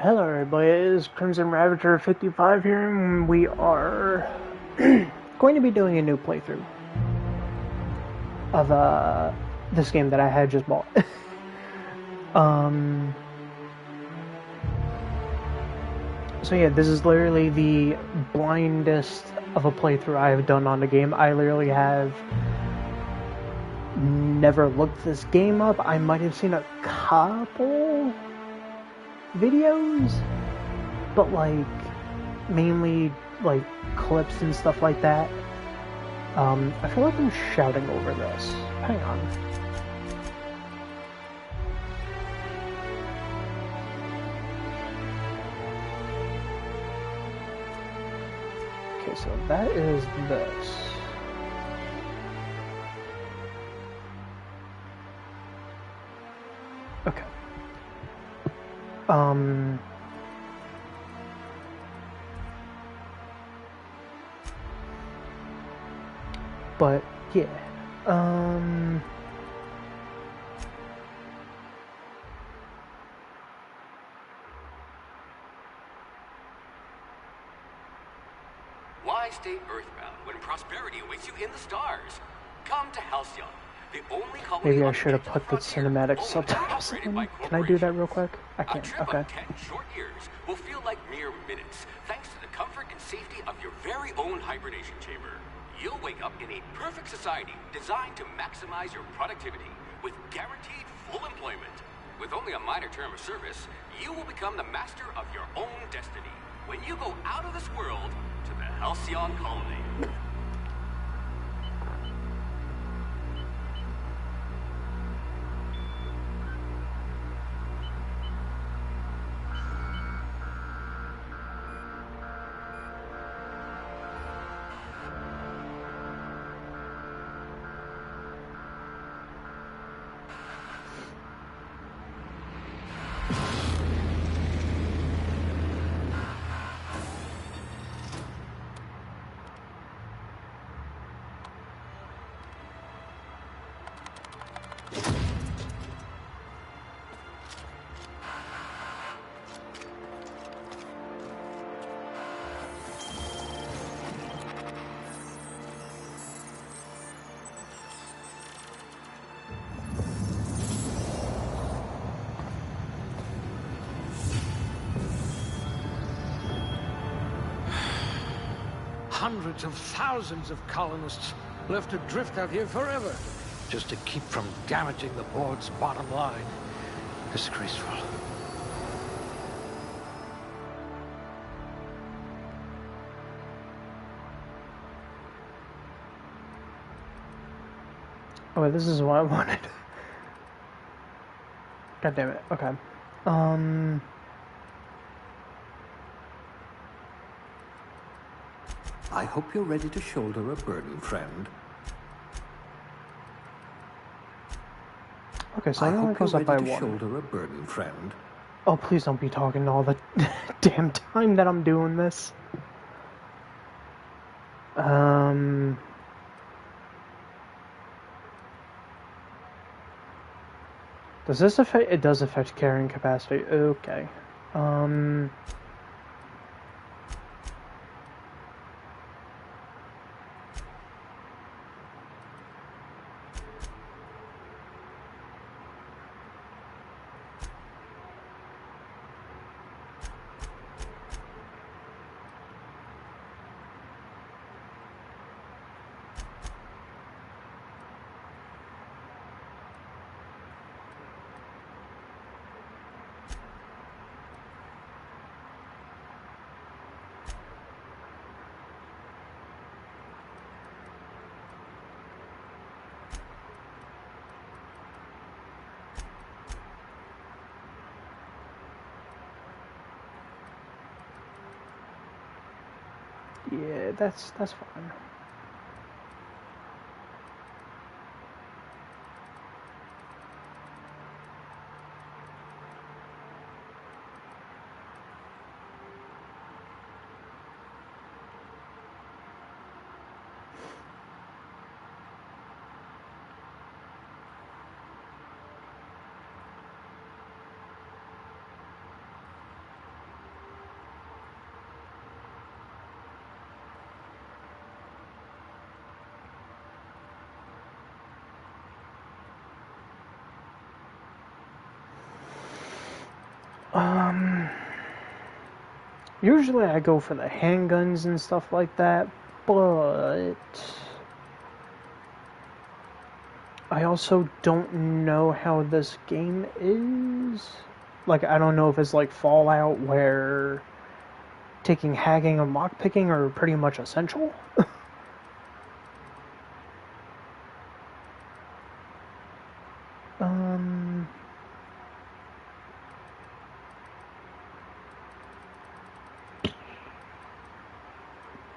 Hello everybody, it is Crimson Ravager 55 here, and we are going to be doing a new playthrough of this game that I had just bought. So yeah, this is literally the blindest of a playthrough I have done on the game. I literally have never looked this game up. I might have seen a couple videos, but like mainly like clips and stuff like that. I feel like I'm shouting over this. Hang on. Okay, so that is this. Okay. But yeah. Why stay earthbound when prosperity awaits you in the stars? Come to Halcyon, the only colony Maybe I on should have the put the frontier, cinematic owned and subtitles operated in. by Can I do that corporations. real quick? I A can. trip Okay. of 10 short years will feel like mere minutes, thanks to the comfort and safety of your very own hibernation chamber. You'll wake up in a perfect society designed to maximize your productivity with guaranteed full employment. With only a minor term of service, you will become the master of your own destiny when you go out of this world to the Halcyon colony. Hundreds of thousands of colonists left adrift out here forever, just to keep from damaging the board's bottom line. Disgraceful. Oh wait, this is what I wanted. God damn it. Okay. I hope you're ready to shoulder a burden, friend. Okay, so I it only hope you're goes up by ready to one. shoulder a burden, friend. Oh, please don't be talking all the damn time that I'm doing this. Does this affect? It does affect carrying capacity. Okay. Yeah, that's fine. Um, usually I go for the handguns and stuff like that, but I also don't know how this game is. Like, I don't know if it's like Fallout where taking hacking and lockpicking are pretty much essential. um,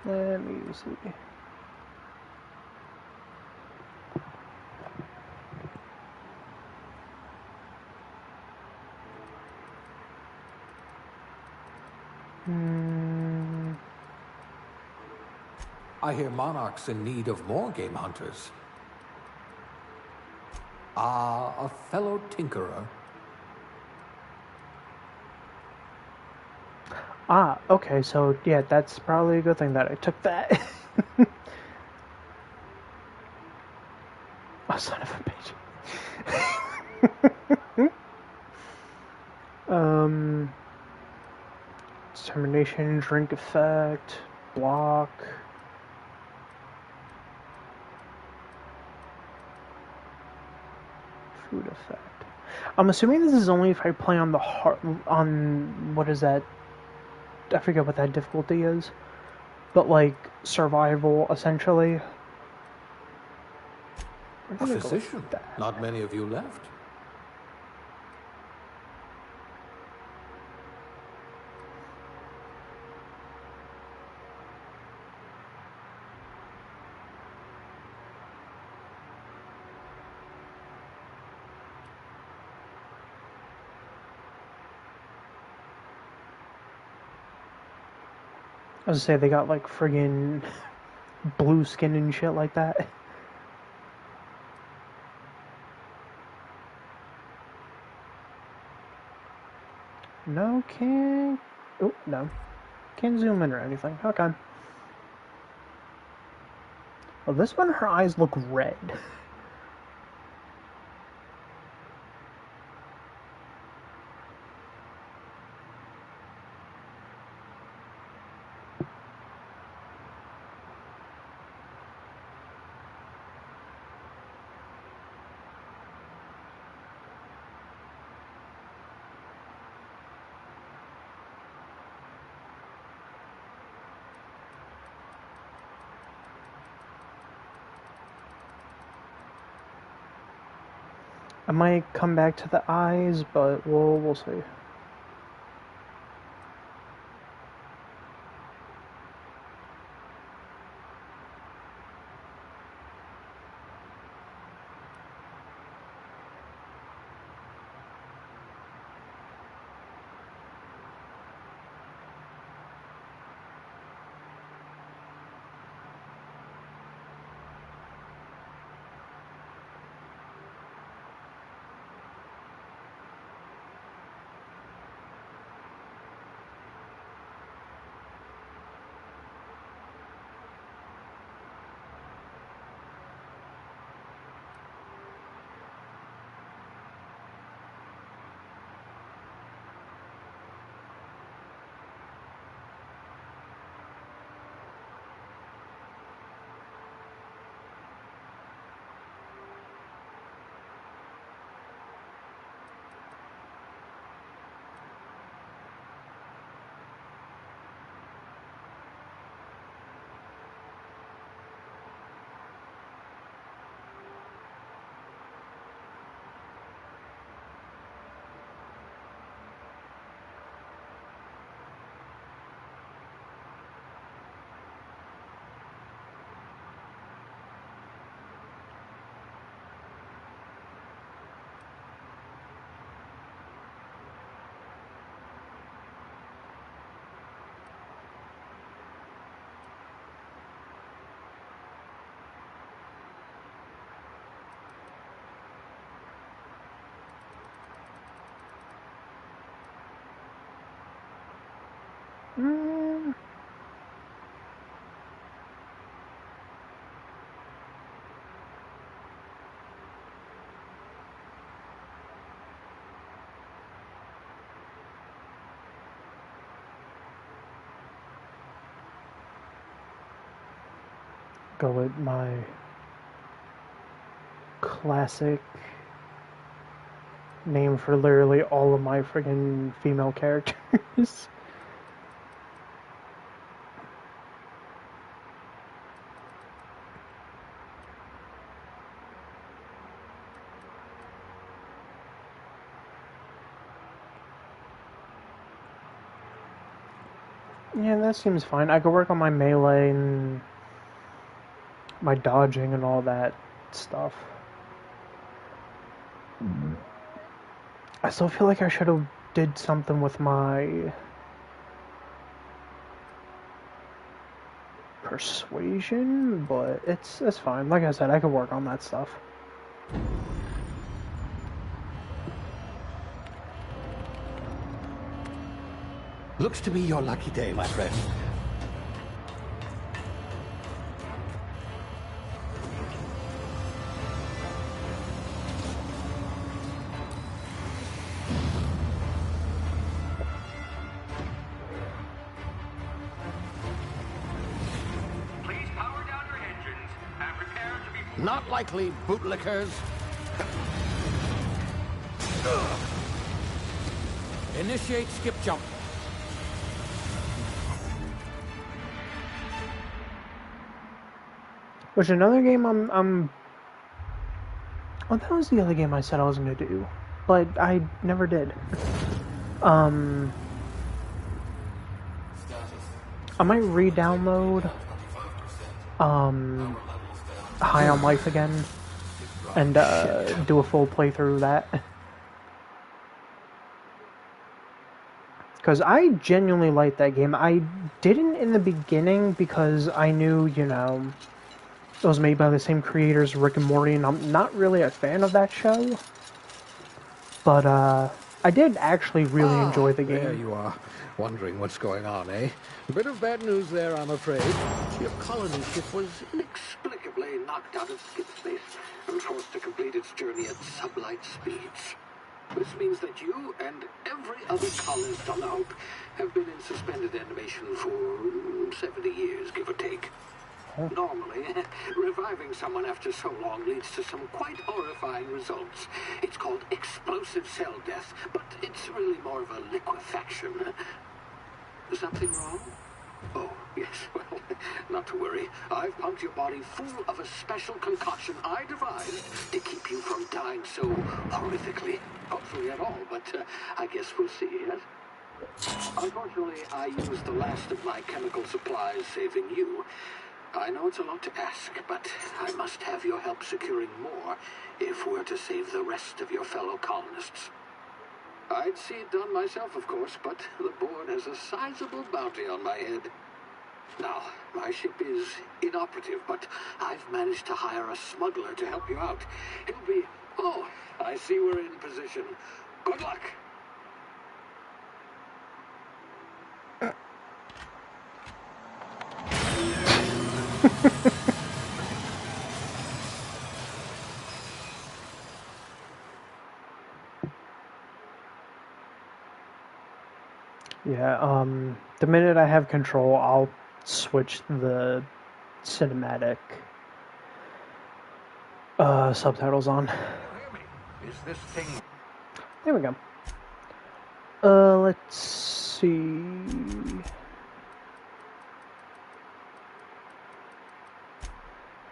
let me see. I hear Monarch's in need of more game hunters. Ah, a fellow tinkerer. Ah, okay, so yeah, that's probably a good thing that I took that. Oh, son of a bitch. Determination, drink effect, block. Food effect. I'm assuming this is only if I play on the hard, on, what is that? I forget what that difficulty is. But like, survival, essentially. A physician. Not many of you left. I was gonna say, they got like friggin' blue skin and shit like that. No, can't. Oh, no. Can't zoom in or anything. Okay. Well, this one, her eyes look red. I might come back to the eyes, but we'll see. Mm. go with my classic name for literally all of my friggin' female characters. Yeah, that seems fine. I could work on my melee and my dodging and all that stuff. I still feel like I should have did something with my persuasion, but it's fine. Like I said, I could work on that stuff. Looks to be your lucky day, my friend. Please power down your engines and prepare to be... Not likely, bootlickers. Initiate skip jump. Which another game I'm oh, that was the other game I said I was gonna do, but I never did. I might re-download High on Life again and do a full playthrough of that. Because I genuinely liked that game. I didn't in the beginning because I knew, you know, it was made by the same creators, Rick and Morty, and I'm not really a fan of that show. But, I did actually really enjoy the game. There you are, wondering what's going on, eh? A bit of bad news there, I'm afraid. Your colony ship was inexplicably knocked out of skip space and forced to complete its journey at sublight speeds. This means that you and every other colonist on the Hope have been in suspended animation for 70 years, give or take. Normally, reviving someone after so long leads to some quite horrifying results. It's called explosive cell death, but it's really more of a liquefaction. Something wrong? Oh, yes, well, not to worry. I've pumped your body full of a special concoction I devised to keep you from dying so horrifically. Hopefully at all, but I guess we'll see, yes? Unfortunately, I used the last of my chemical supplies saving you. I know it's a lot to ask, but I must have your help securing more if we're to save the rest of your fellow colonists. I'd see it done myself, of course, but the board has a sizable bounty on my head. Now, my ship is inoperative, but I've managed to hire a smuggler to help you out. He'll be... Oh, I see we're in position. Good luck! Yeah, the minute I have control, I'll switch the cinematic subtitles on. Is this thing... There we go. Let's see.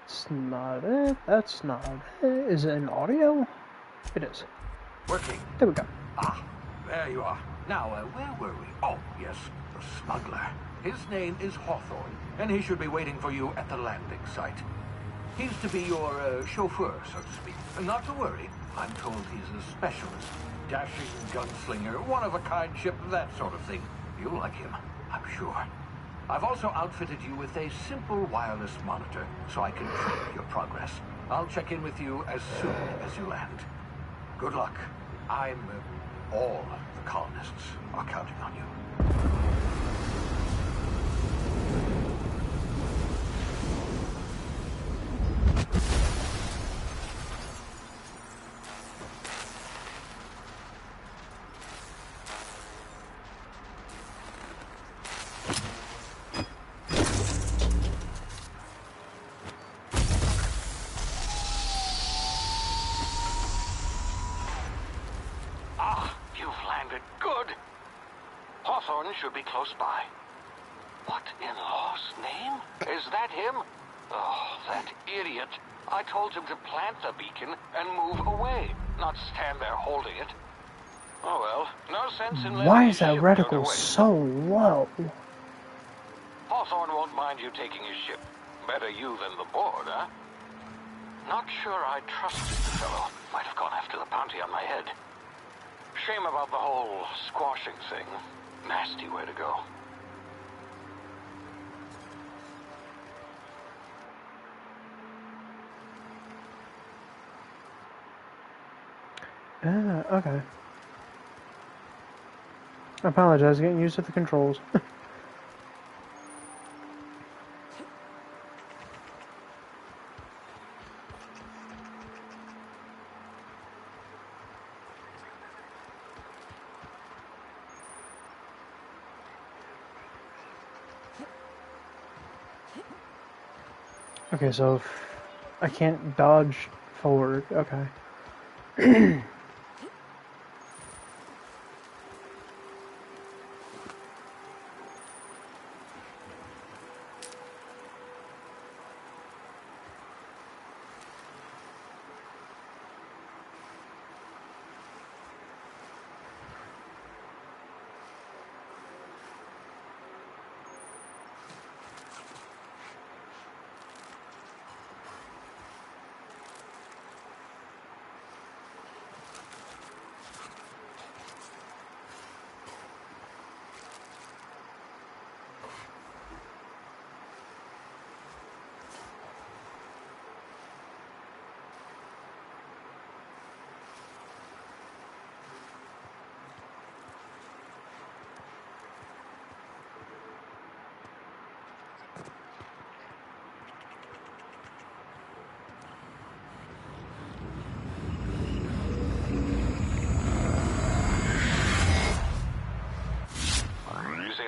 It's not it. That's not it. Is it in audio? It is. Working. There we go. Ah, there you are. Now, where were we? Oh, yes, the smuggler. His name is Hawthorne, and he should be waiting for you at the landing site. He's to be your chauffeur, so to speak. Not to worry. I'm told he's a specialist. Dashing gunslinger, one-of-a-kind ship, that sort of thing. You'll like him, I'm sure. I've also outfitted you with a simple wireless monitor, so I can track your progress. I'll check in with you as soon as you land. Good luck. All the colonists are counting on you. Hawthorne should be close by. What in law's name? Is that him? Oh, that idiot. I told him to plant the beacon and move away, not stand there holding it. Oh well, no sense in letting Why his is that ship go to reticle waste. so low? Hawthorne won't mind you taking his ship. Better you than the board, huh? Not sure I trusted the fellow. Might have gone after the bounty on my head. Shame about the whole squashing thing. Nasty way to go. Okay. I apologize, getting used to the controls. Okay, so if I can't dodge forward, okay.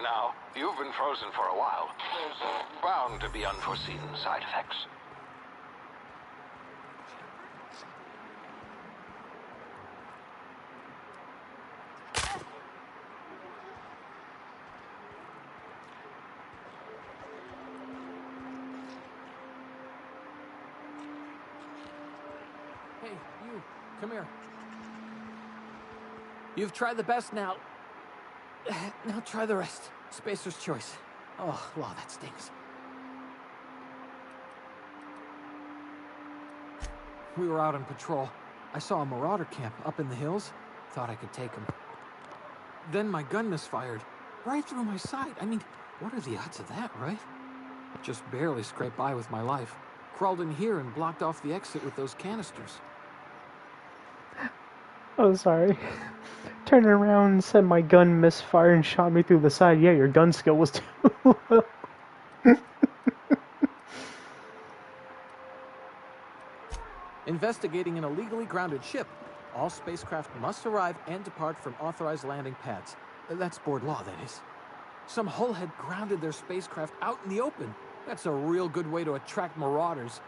Now, you've been frozen for a while. There's bound to be unforeseen side effects. Hey, you, come here. You've tried the best now. Now try the rest. Spacer's choice. Oh, wow, that stinks. We were out on patrol. I saw a marauder camp up in the hills. Thought I could take him. Then my gun misfired. Right through my side. I mean, what are the odds of that, right? Just barely scraped by with my life. Crawled in here and blocked off the exit with those canisters. Oh, sorry. Turned around and said my gun misfired and shot me through the side. Yeah, your gun skill was too low. Investigating an illegally grounded ship. All spacecraft must arrive and depart from authorized landing pads. That's board law, that is. Some hull had grounded their spacecraft out in the open. That's a real good way to attract marauders.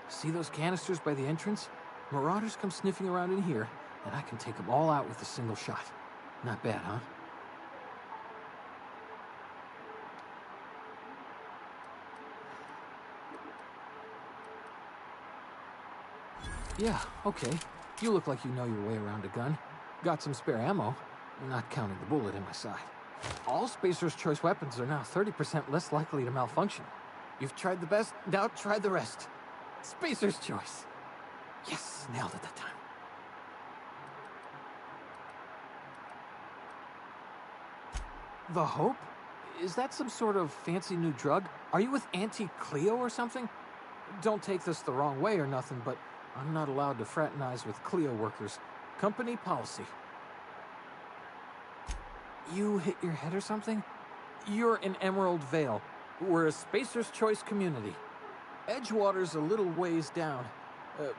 See those canisters by the entrance? Marauders come sniffing around in here, and I can take them all out with a single shot. Not bad, huh? Yeah, okay. You look like you know your way around a gun. Got some spare ammo, not counting the bullet in my side. All Spacer's Choice weapons are now 30% less likely to malfunction. You've tried the best, now try the rest. Spacer's Choice. Yes, nailed it that time. The Hope? Is that some sort of fancy new drug? Are you with Auntie Cleo or something? Don't take this the wrong way or nothing, but I'm not allowed to fraternize with Cleo workers. Company policy. You hit your head or something? You're in Emerald Vale. We're a Spacer's Choice community. Edgewater's a little ways down.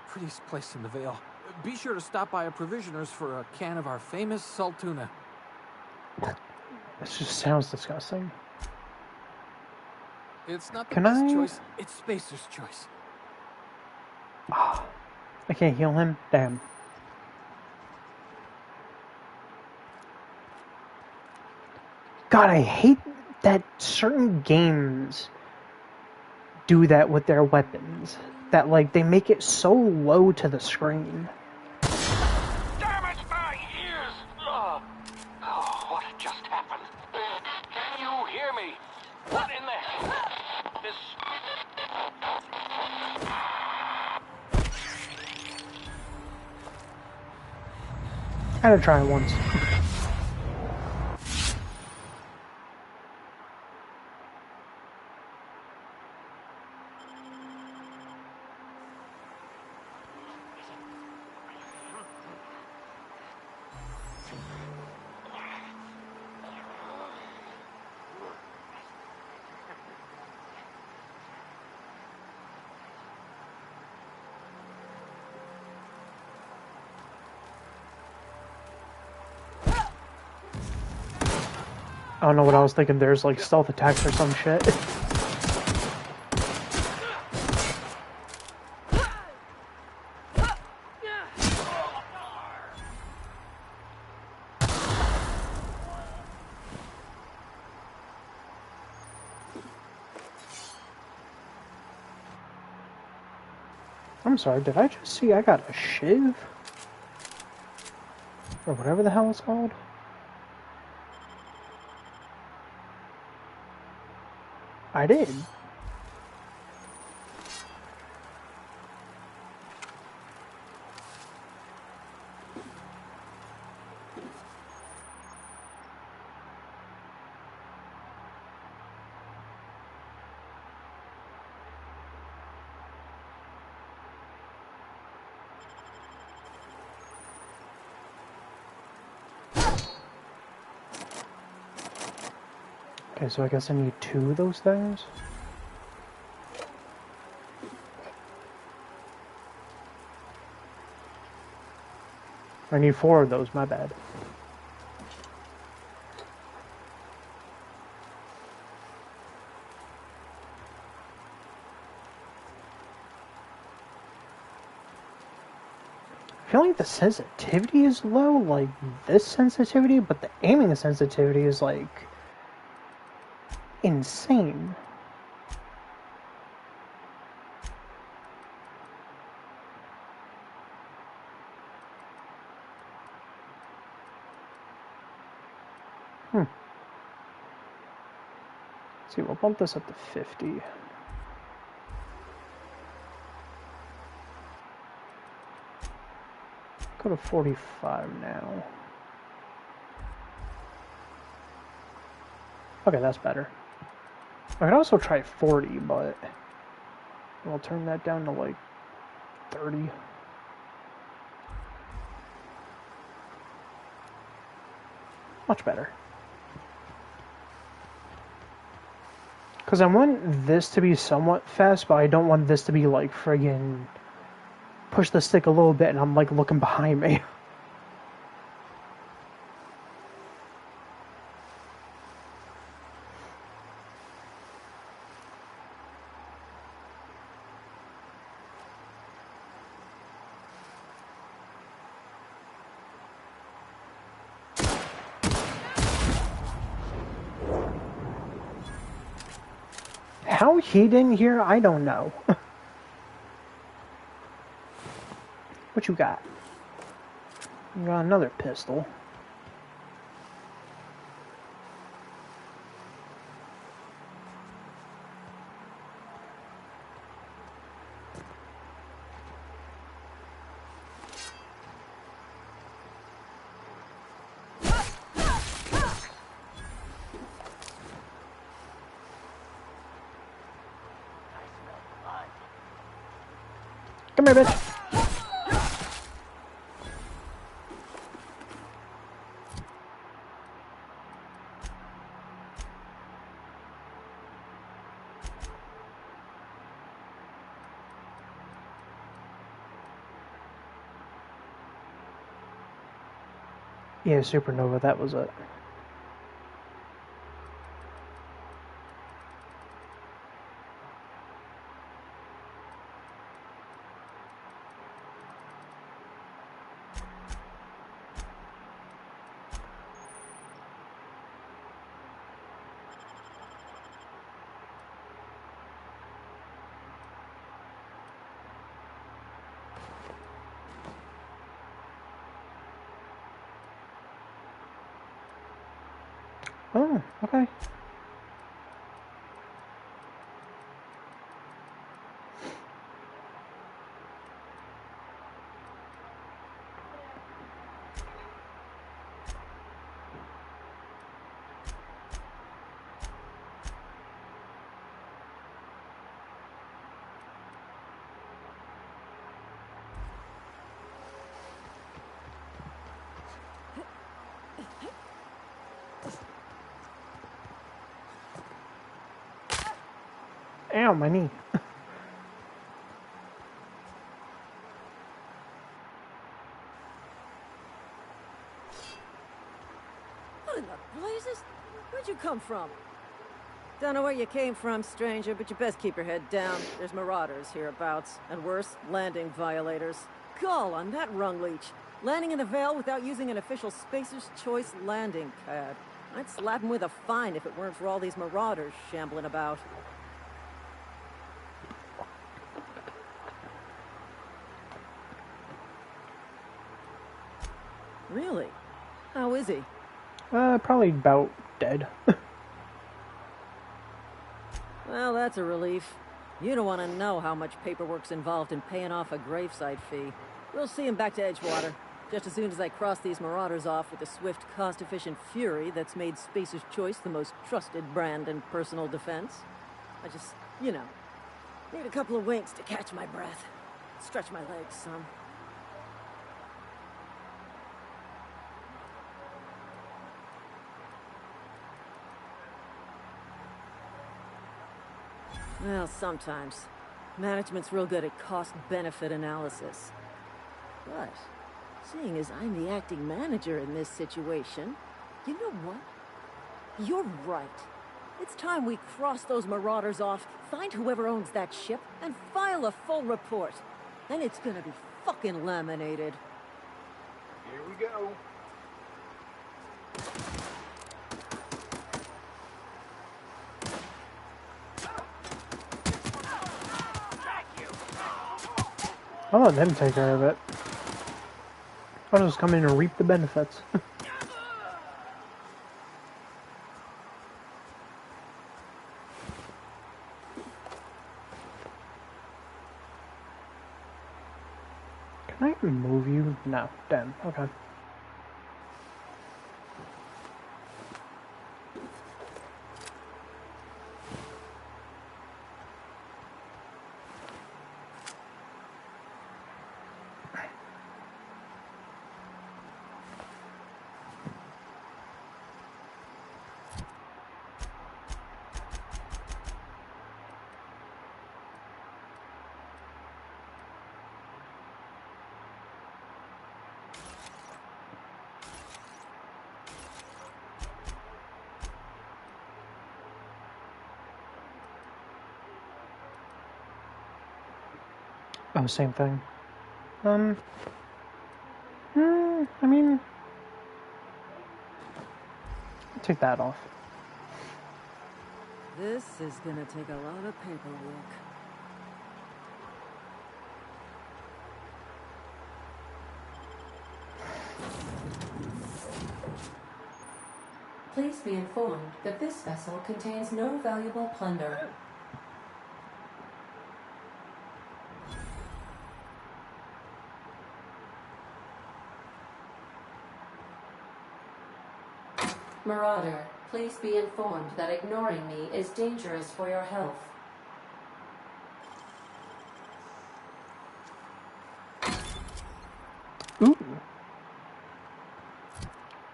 Prettiest place in the Vale. Be sure to stop by a provisioner's for a can of our famous salt tuna. This just sounds disgusting. It's not the Can best I- choice, it's Spacer's Choice. Ah, I can't heal him? Damn. God, I hate that certain games do that with their weapons. That, like, they make it so low to the screen. Damn it, my ears! Oh, what just happened? Can you hear me? What in the hell? This... I had to try it once. I don't know what I was thinking. There's like stealth attacks or some shit. I'm sorry, did I just see I got a shiv? Or whatever the hell it's called? I did. Okay, so I guess I need 2 of those things. I need 4 of those, my bad. I feel like the sensitivity is low, like this sensitivity, but the aiming sensitivity is like insane. Let's see, we'll bump this up to 50. Go to 45 now. Okay, that's better. I could also try 40, but I'll turn that down to like 30. Much better. Because I want this to be somewhat fast, but I don't want this to be like friggin' push the stick a little bit and I'm like looking behind me. How he didn't hear, I don't know. What you got? You got another pistol. Come here, bitch. Yeah, Supernova, that was it. Oh, okay. Ow, my knee. What in the blazes? Where'd you come from? Don't know where you came from, stranger, but you best keep your head down. There's marauders hereabouts, and worse, landing violators. Call on that rung leech. Landing in the Vale without using an official Spacer's Choice landing pad. I'd slap him with a fine if it weren't for all these marauders shambling about. Really? How is he? Probably about dead. Well, that's a relief. You don't want to know how much paperwork's involved in paying off a gravesite fee. We'll see him back to Edgewater, just as soon as I cross these marauders off with the swift, cost-efficient fury that's made Spacer's Choice the most trusted brand in personal defense. I just, you know, need a couple of winks to catch my breath. Stretch my legs some. Well, sometimes. Management's real good at cost-benefit analysis. But, seeing as I'm the acting manager in this situation, you know what? You're right. It's time we cross those marauders off, find whoever owns that ship, and file a full report. Then it's gonna be fucking laminated. Here we go. I'll let them take care of it. I'll just come in and reap the benefits. Can I move you? No. Damn. Okay. Oh, same thing. I mean, I'll take that off. This is gonna take a lot of paperwork. Please be informed that this vessel contains no valuable plunder. Marauder, please be informed that ignoring me is dangerous for your health. Ooh.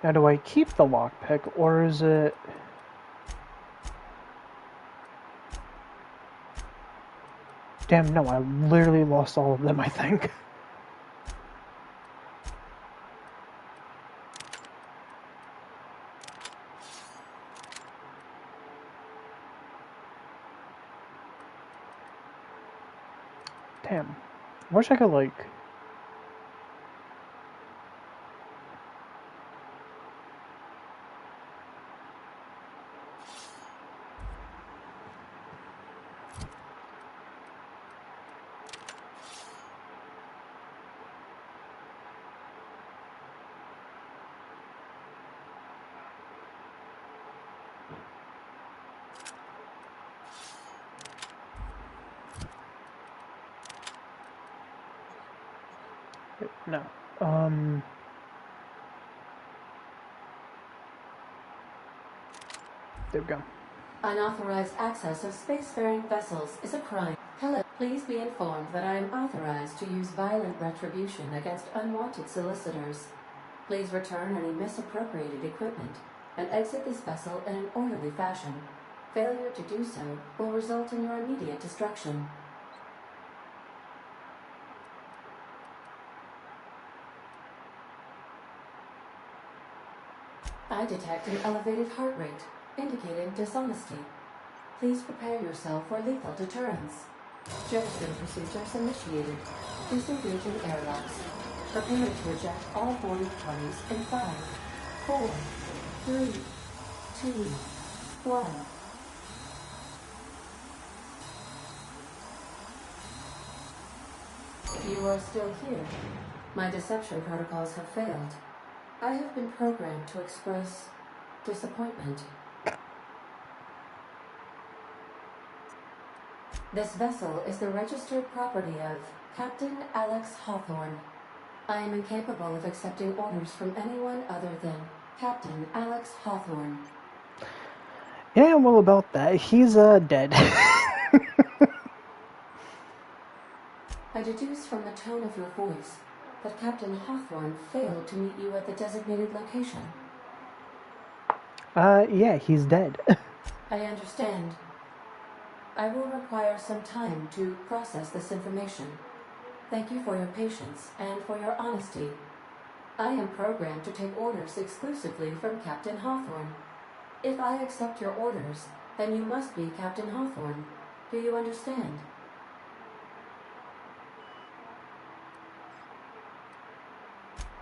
Now, do I keep the lockpick, or is it... Damn, no, I literally lost all of them, I think. Damn. I wish I could, like... Wait, no. There we go. Unauthorized access of spacefaring vessels is a crime. Hello, please be informed that I am authorized to use violent retribution against unwanted solicitors. Please return any misappropriated equipment and exit this vessel in an orderly fashion. Failure to do so will result in your immediate destruction. I detect an elevated heart rate, indicating dishonesty. Please prepare yourself for lethal deterrence. Jettison procedures initiated. Disengaging airlocks. Prepare to eject all boarding parties in 5, 4, 3, 2, 1. You are still here. My deception protocols have failed. I have been programmed to express disappointment. This vessel is the registered property of Captain Alex Hawthorne. I am incapable of accepting orders from anyone other than Captain Alex Hawthorne. Yeah, well, about that, he's dead. I deduce from the tone of your voice that Captain Hawthorne failed to meet you at the designated location. Yeah, he's dead. I understand. I will require some time to process this information. Thank you for your patience and for your honesty. I am programmed to take orders exclusively from Captain Hawthorne. If I accept your orders, then you must be Captain Hawthorne. Do you understand?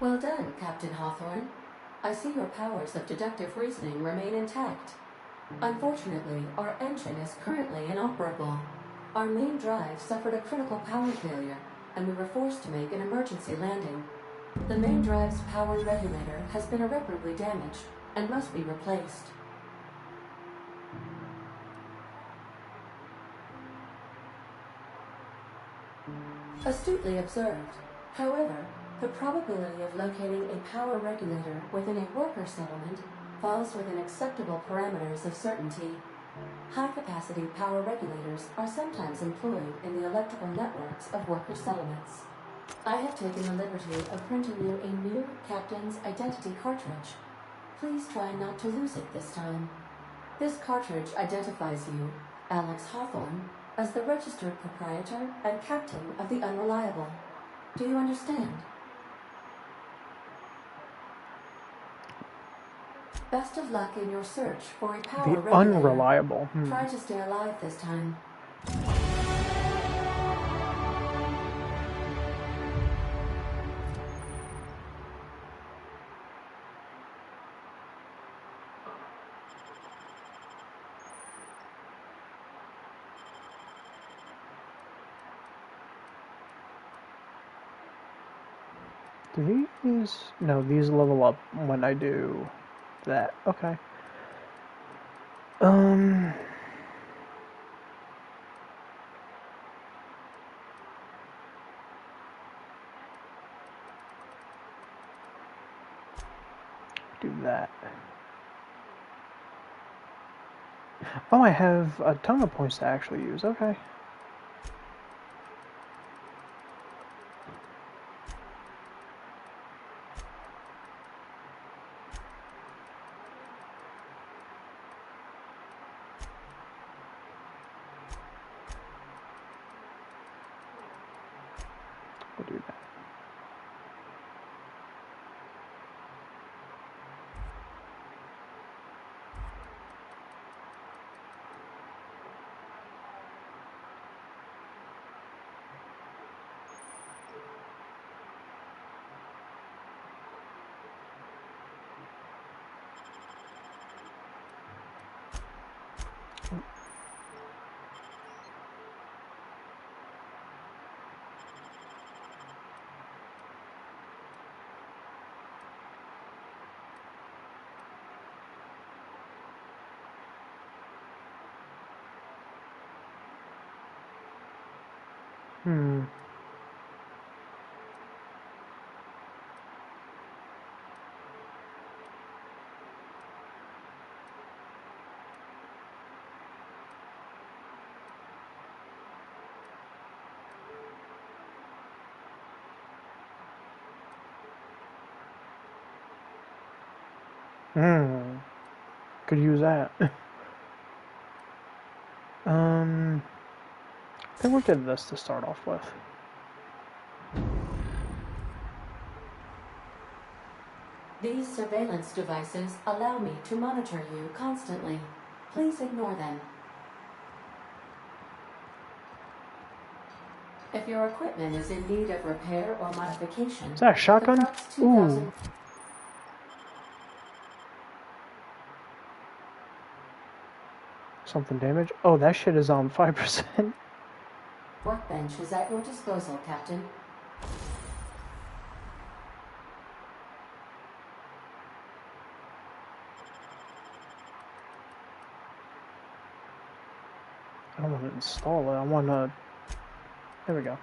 Well done, Captain Hawthorne. I see your powers of deductive reasoning remain intact. Unfortunately, our engine is currently inoperable. Our main drive suffered a critical power failure, and we were forced to make an emergency landing. The main drive's power regulator has been irreparably damaged and must be replaced. Astutely observed. However, the probability of locating a power regulator within a worker settlement falls within acceptable parameters of certainty. High-capacity power regulators are sometimes employed in the electrical networks of worker settlements. I have taken the liberty of printing you a new Captain's Identity cartridge. Please try not to lose it this time. This cartridge identifies you, Alex Hawthorne, as the registered proprietor and captain of the Unreliable. Do you understand? Best of luck in your search for a power The regulator. Unreliable. Try to stay alive this time. Do these? No, these level up when I do that. Okay. Do that. Oh, I have a ton of points to actually use. Okay. We'll do that. Could use that. I think we'll get this to start off with. These surveillance devices allow me to monitor you constantly. Please ignore them. If your equipment is in need of repair or modification, is that a shotgun? Ooh. Something damaged? Oh, that shit is on 5%. Workbench is at your disposal, Captain. I don't want to install it. I want to... There we go.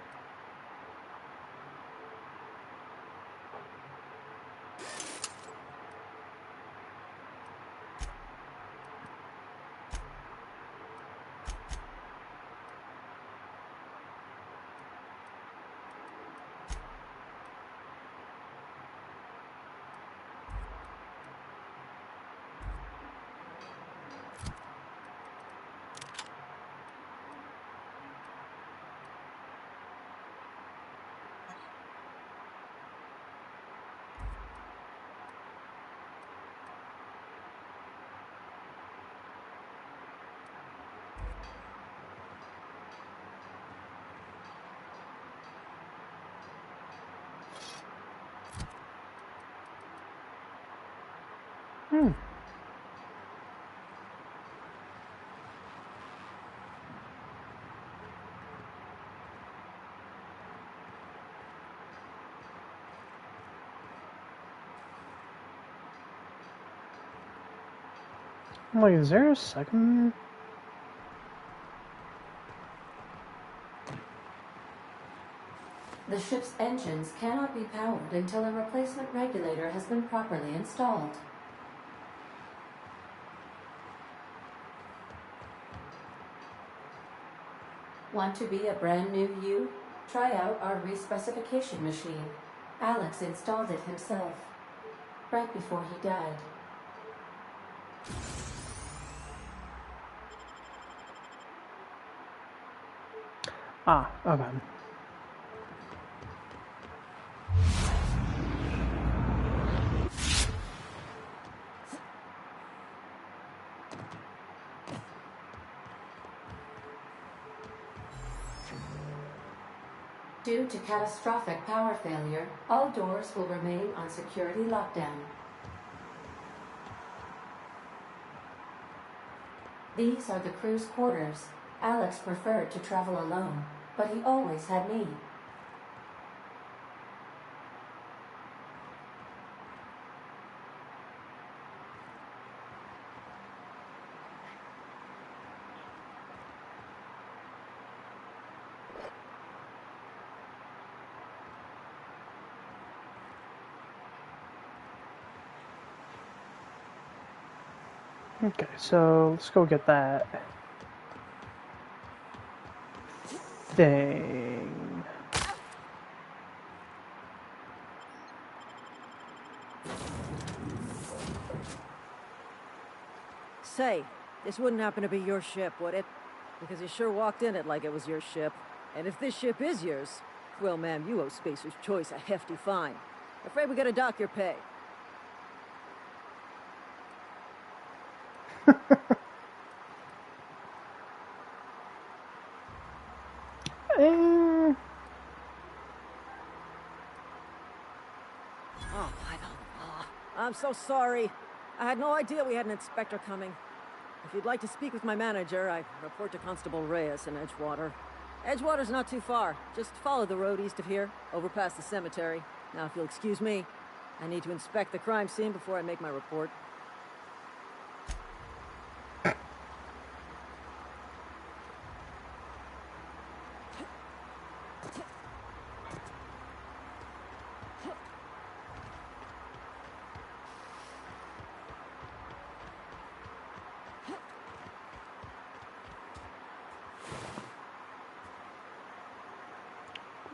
I'm like, is there a second? The ship's engines cannot be powered until a replacement regulator has been properly installed. Want to be a brand new you? Try out our respecification machine. Alex installed it himself, right before he died. Ah, okay. Due to catastrophic power failure, all doors will remain on security lockdown. These are the crew's quarters. Alex preferred to travel alone, but he always had me. Okay, so let's go get that thing. Say, this wouldn't happen to be your ship, would it? Because you sure walked in it like it was your ship. And if this ship is yours, well, ma'am, you owe Spacer's Choice a hefty fine. Afraid we gotta dock your pay. Oh, I'm so sorry. I had no idea we had an inspector coming. If you'd like to speak with my manager, I report to Constable Reyes in Edgewater. Edgewater's not too far. Just follow the road east of here, over past the cemetery. Now, if you'll excuse me, I need to inspect the crime scene before I make my report.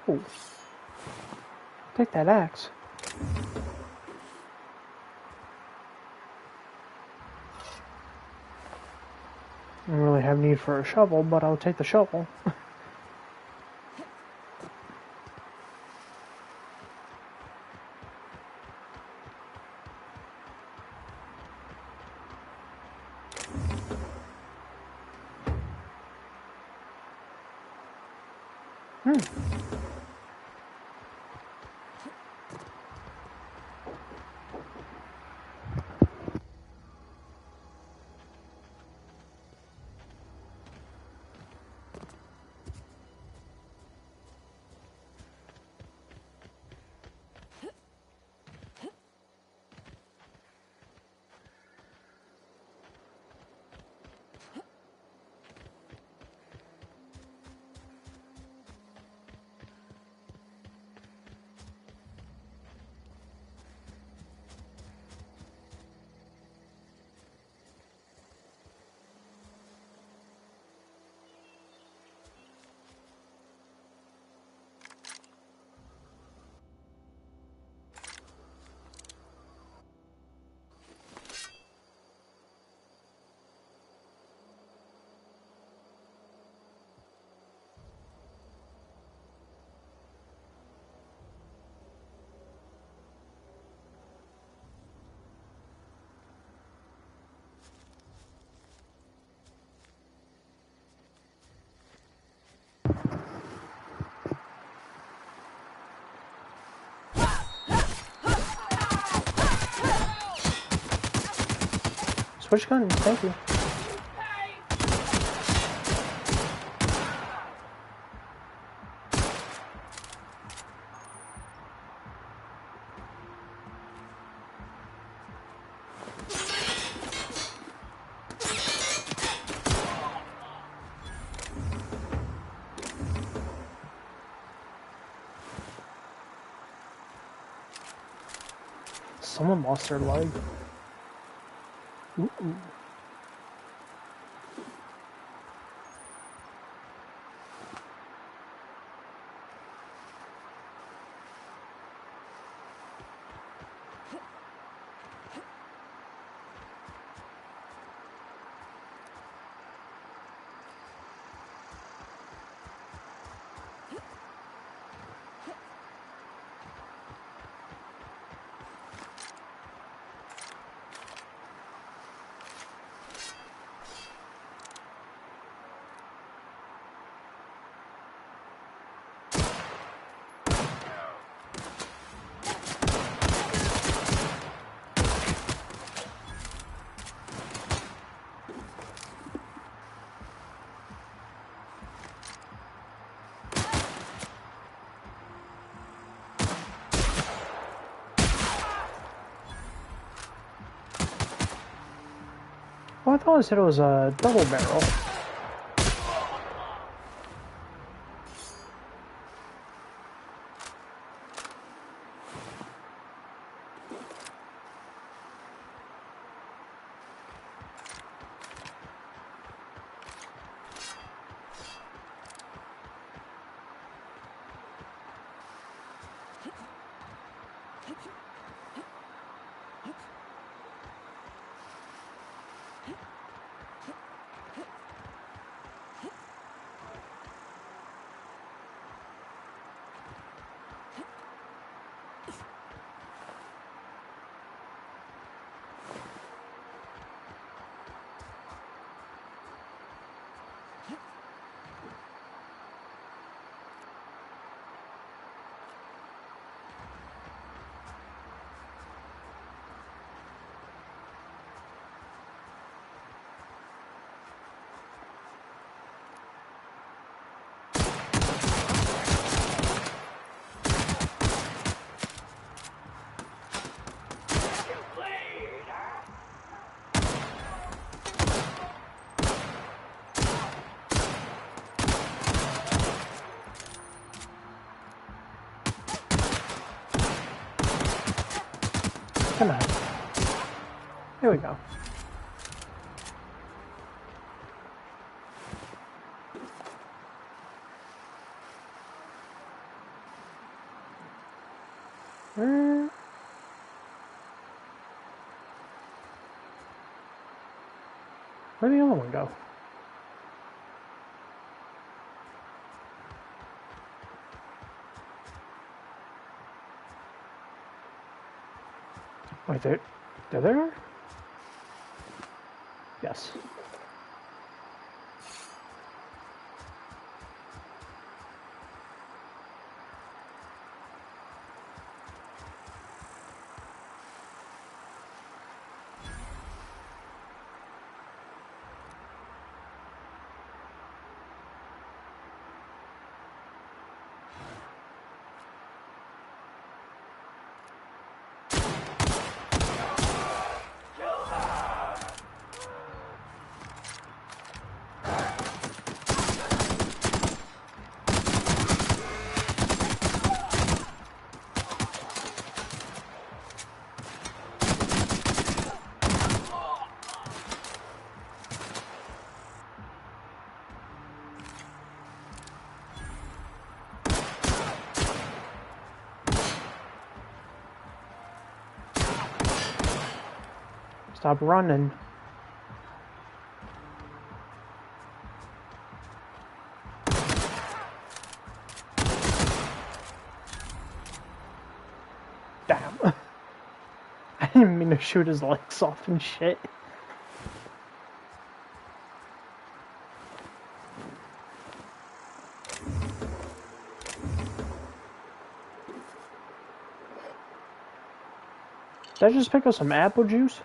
Oh. Take that axe. I don't really have need for a shovel, but I'll take the shovel. Switch guns, thank you. Someone lost their leg. Ooh. Oh, I thought I said it was a double barrel. Come on. There we go. Where'd the other one go? Wait, they're there? Yes. Stop running. Damn. I didn't mean to shoot his legs off and shit. Did I just pick up some apple juice?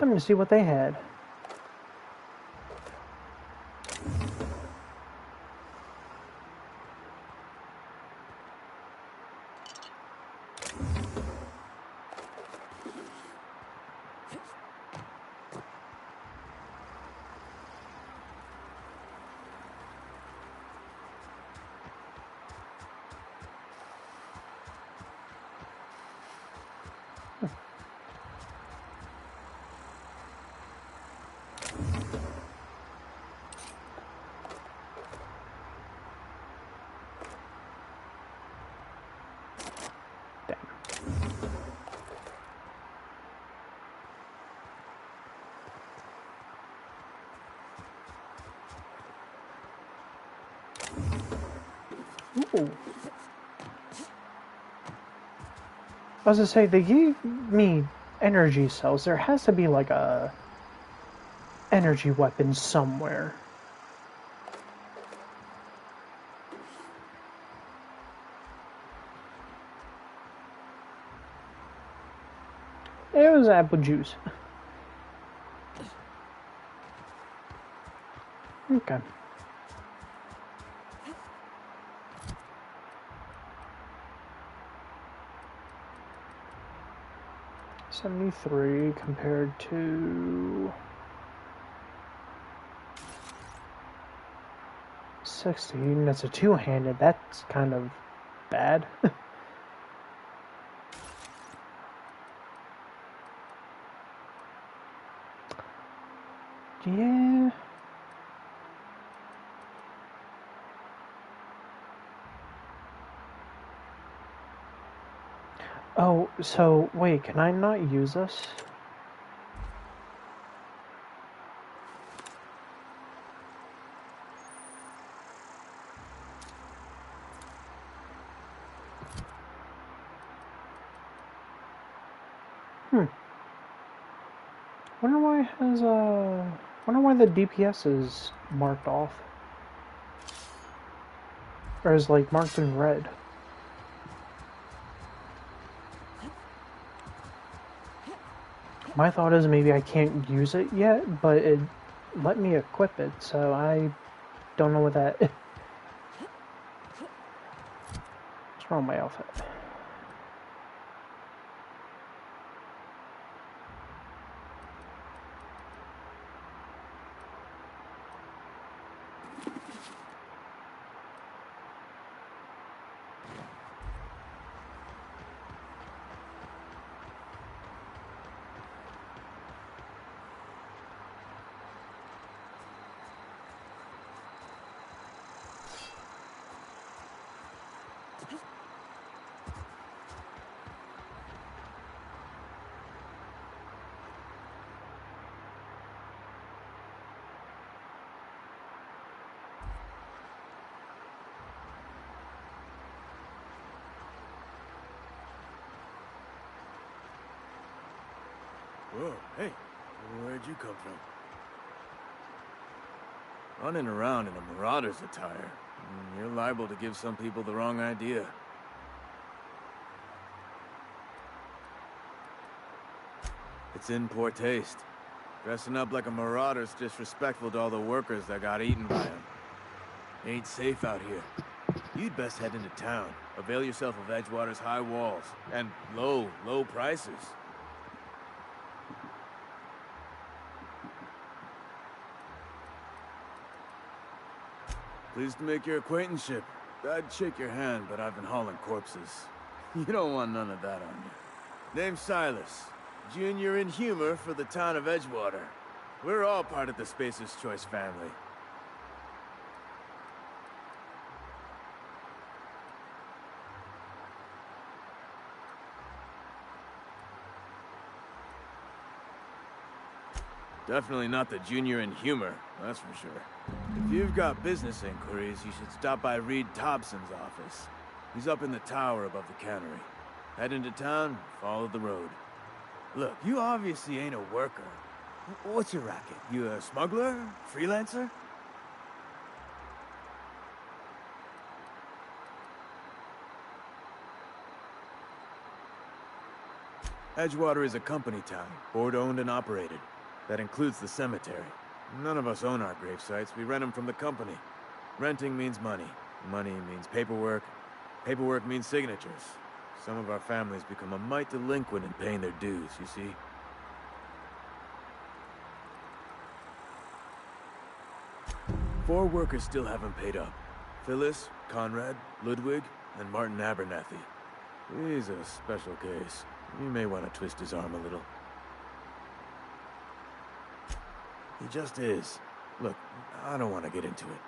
Let me see what they had. Ooh. I was gonna say, they gave me energy cells. There has to be like a energy weapon somewhere. It was apple juice. Okay. $73 compared to 16. That's a two-handed. That's kind of bad. Yeah. Oh, so wait, can I not use this? Wonder why it has wonder why the DPS is marked off. Or is like marked in red. My thought is maybe I can't use it yet, but it let me equip it, so I don't know what that is. What's wrong with my outfit? Whoa, hey, where'd you come from? Running around in a Marauder's attire. You're liable to give some people the wrong idea. It's in poor taste. Dressing up like a Marauder's disrespectful to all the workers that got eaten by him. Ain't safe out here. You'd best head into town. Avail yourself of Edgewater's high walls. And low prices. Pleased to make your acquaintanceship. I'd shake your hand, but I've been hauling corpses. You don't want none of that on you. Name's Silas. Junior in humor for the town of Edgewater. We're all part of the Spacer's Choice family. Definitely not the junior in humor, that's for sure. If you've got business inquiries, you should stop by Reed Thompson's office. He's up in the tower above the cannery. Head into town, follow the road. Look, you obviously ain't a worker. What's your racket? You a smuggler? Freelancer? Edgewater is a company town, board-owned and operated. That includes the cemetery. None of us own our grave sites, we rent them from the company. Renting means money. Money means paperwork. Paperwork means signatures. Some of our families become a mite delinquent in paying their dues, you see? Four workers still haven't paid up. Phyllis, Conrad, Ludwig, and Martin Abernathy. He's a special case. You may want to twist his arm a little. He just is. Look, I don't want to get into it.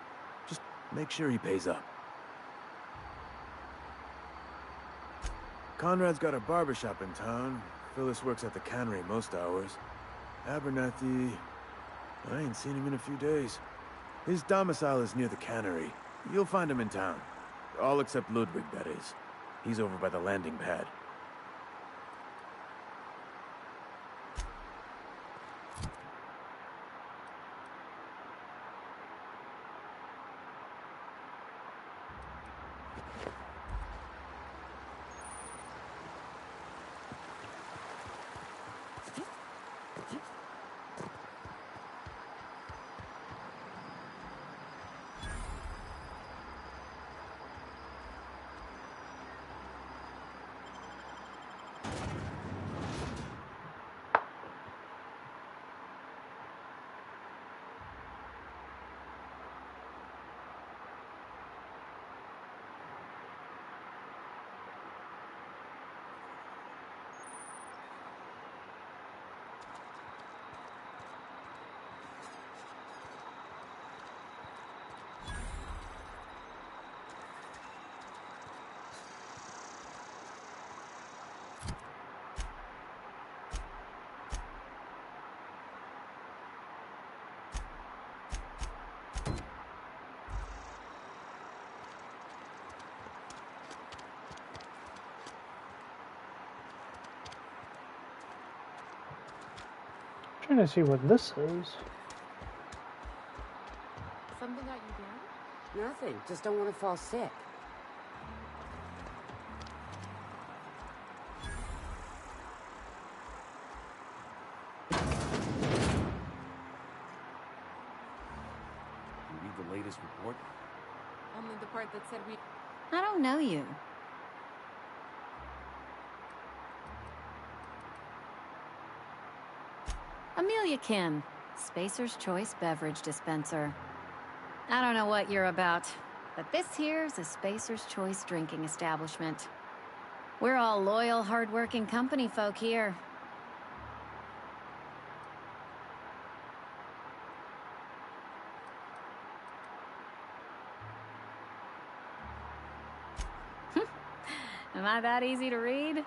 Just make sure he pays up. Conrad's got a barbershop in town. Phyllis works at the cannery most hours. Abernathy... I ain't seen him in a few days. His domicile is near the cannery. You'll find him in town. All except Ludwig, that is. He's over by the landing pad. Trying to see what this is. Something got you down? Nothing. Just don't want to fall sick. You read the latest report? Only the part that said we... I don't know you. Amelia Kim, Spacer's Choice Beverage Dispenser. I don't know what you're about, but this here's a Spacer's Choice drinking establishment. We're all loyal, hard-working company folk here. Am I that easy to read?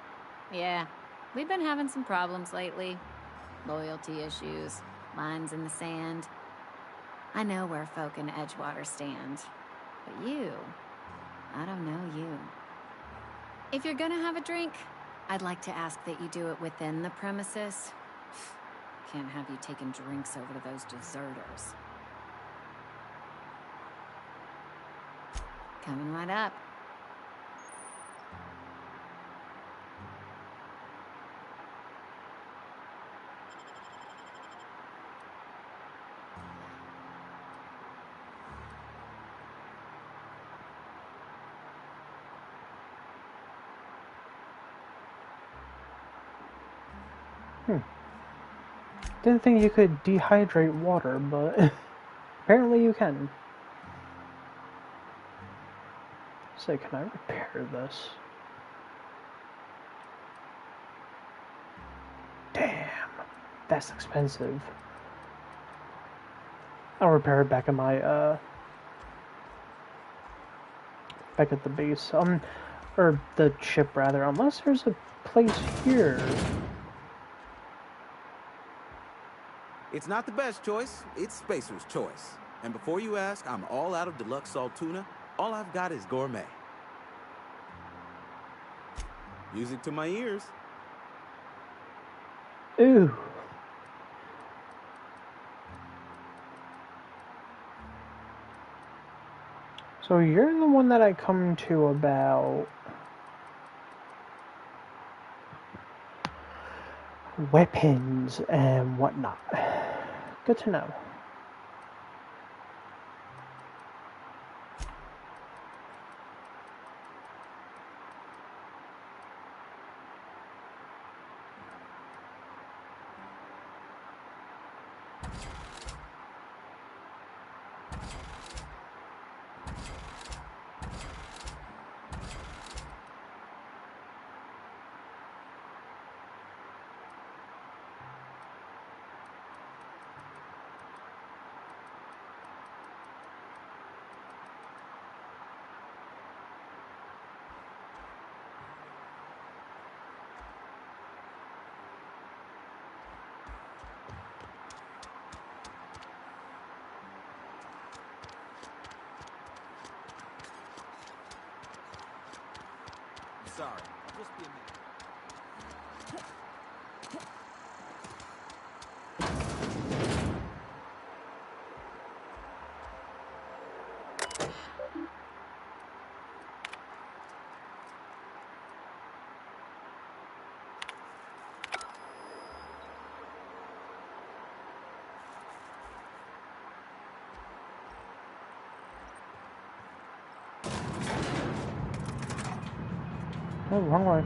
Yeah, we've been having some problems lately. Loyalty issues, lines in the sand. I know where folk in Edgewater stand. But you, I don't know you. If you're gonna have a drink, I'd like to ask that you do it within the premises. Can't have you taking drinks over to those deserters. Coming right up. Didn't think you could dehydrate water, but apparently you can. So can I repair this? Damn, that's expensive. I'll repair it back at my back at the base. Or the ship rather, unless there's a place here. It's not the best choice, it's Spacer's choice. And before you ask, I'm all out of deluxe salt tuna. All I've got is gourmet. Music to my ears. Ooh. So you're the one that I come to about weapons and whatnot. Good to know. Sorry, I'll just be a minute. Oh, wrong way.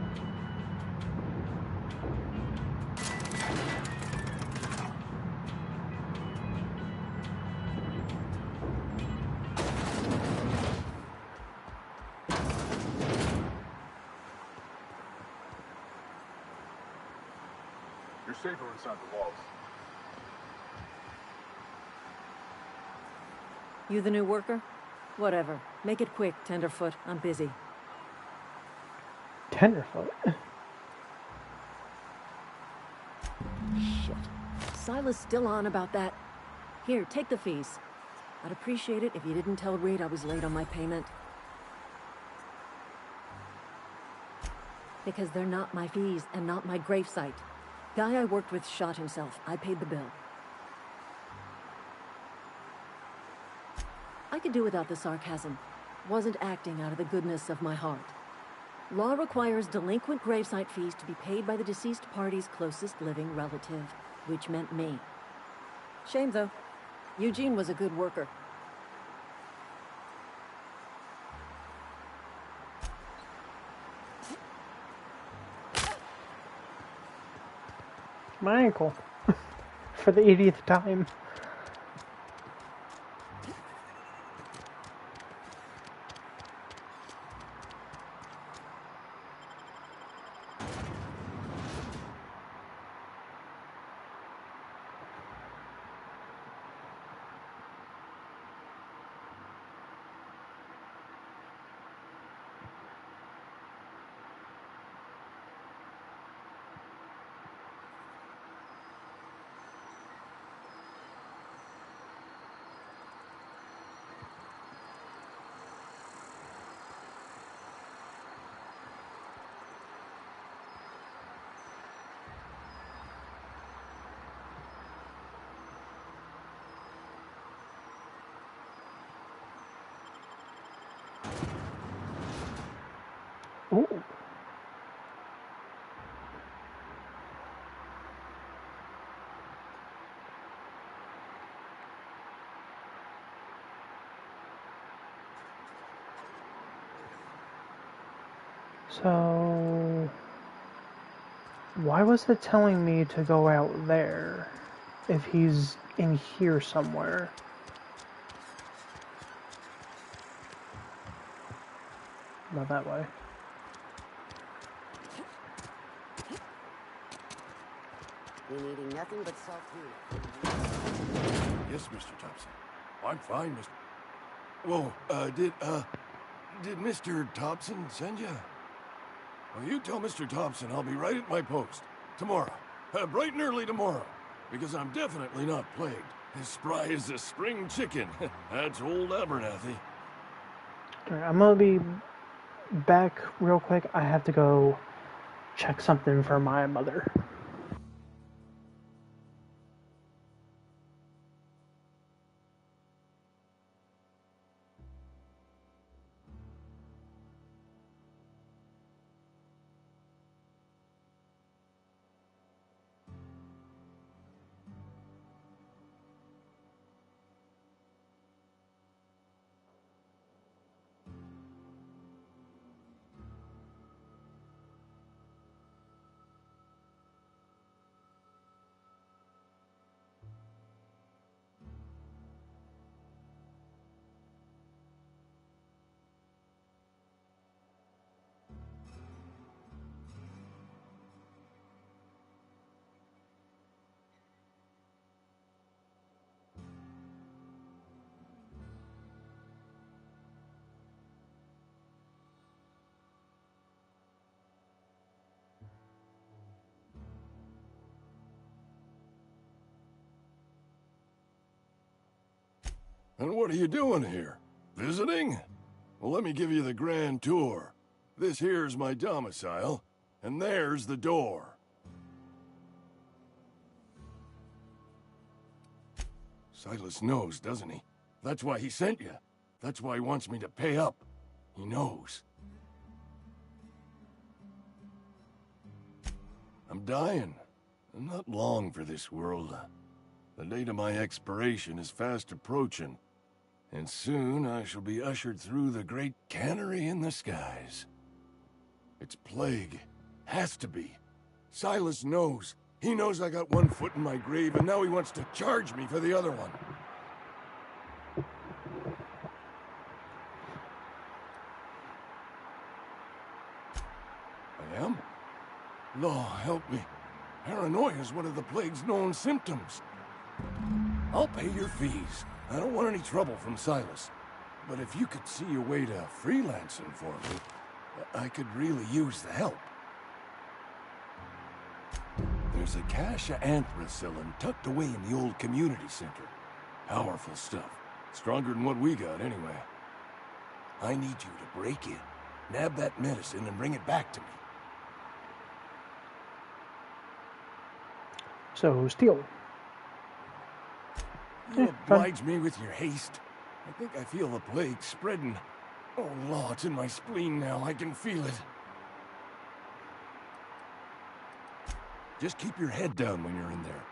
You're safer inside the walls. You the new worker? Whatever. Make it quick, Tenderfoot. I'm busy. Tenderfoot? Shit. Silas still on about that. Here, take the fees. I'd appreciate it if you didn't tell Reed I was late on my payment. Because they're not my fees and not my gravesite. Guy I worked with shot himself. I paid the bill. I could do without the sarcasm. Wasn't acting out of the goodness of my heart. Law requires delinquent gravesite fees to be paid by the deceased party's closest living relative, which meant me. Shame, though. Eugene was a good worker. My ankle. For the 80th time. Ooh. So, why was it telling me to go out there if he's in here somewhere? Not that way. Been eating nothing but saltine. Yes, Mr. Thompson. I'm fine, Mr. Whoa, did Mr. Thompson send you? Well, you tell Mr. Thompson I'll be right at my post. Tomorrow. Bright and early tomorrow. Because I'm definitely not plagued. As spry as a spring chicken. That's old Abernathy. Alright, I'm gonna be back real quick. I have to go check something for my mother. And what are you doing here? Visiting? Well, let me give you the grand tour. This here's my domicile, and there's the door. Silas knows, doesn't he? That's why he sent you. That's why he wants me to pay up. He knows. I'm dying. I'm not long for this world. The date of my expiration is fast approaching. And soon I shall be ushered through the great cannery in the skies. It's plague. Has to be. Silas knows. He knows I got one foot in my grave, and now he wants to charge me for the other one. I am? Law, help me. Paranoia is one of the plague's known symptoms. I'll pay your fees. I don't want any trouble from Silas. But if you could see a way to freelancing for me, I could really use the help. There's a cache of anthracillin tucked away in the old community center. Powerful stuff. Stronger than what we got, anyway. I need you to break in, nab that medicine, and bring it back to me. So, steal. You oblige me with your haste. I think I feel the plague spreading. Oh, Law, it's in my spleen now. I can feel it. Just keep your head down when you're in there.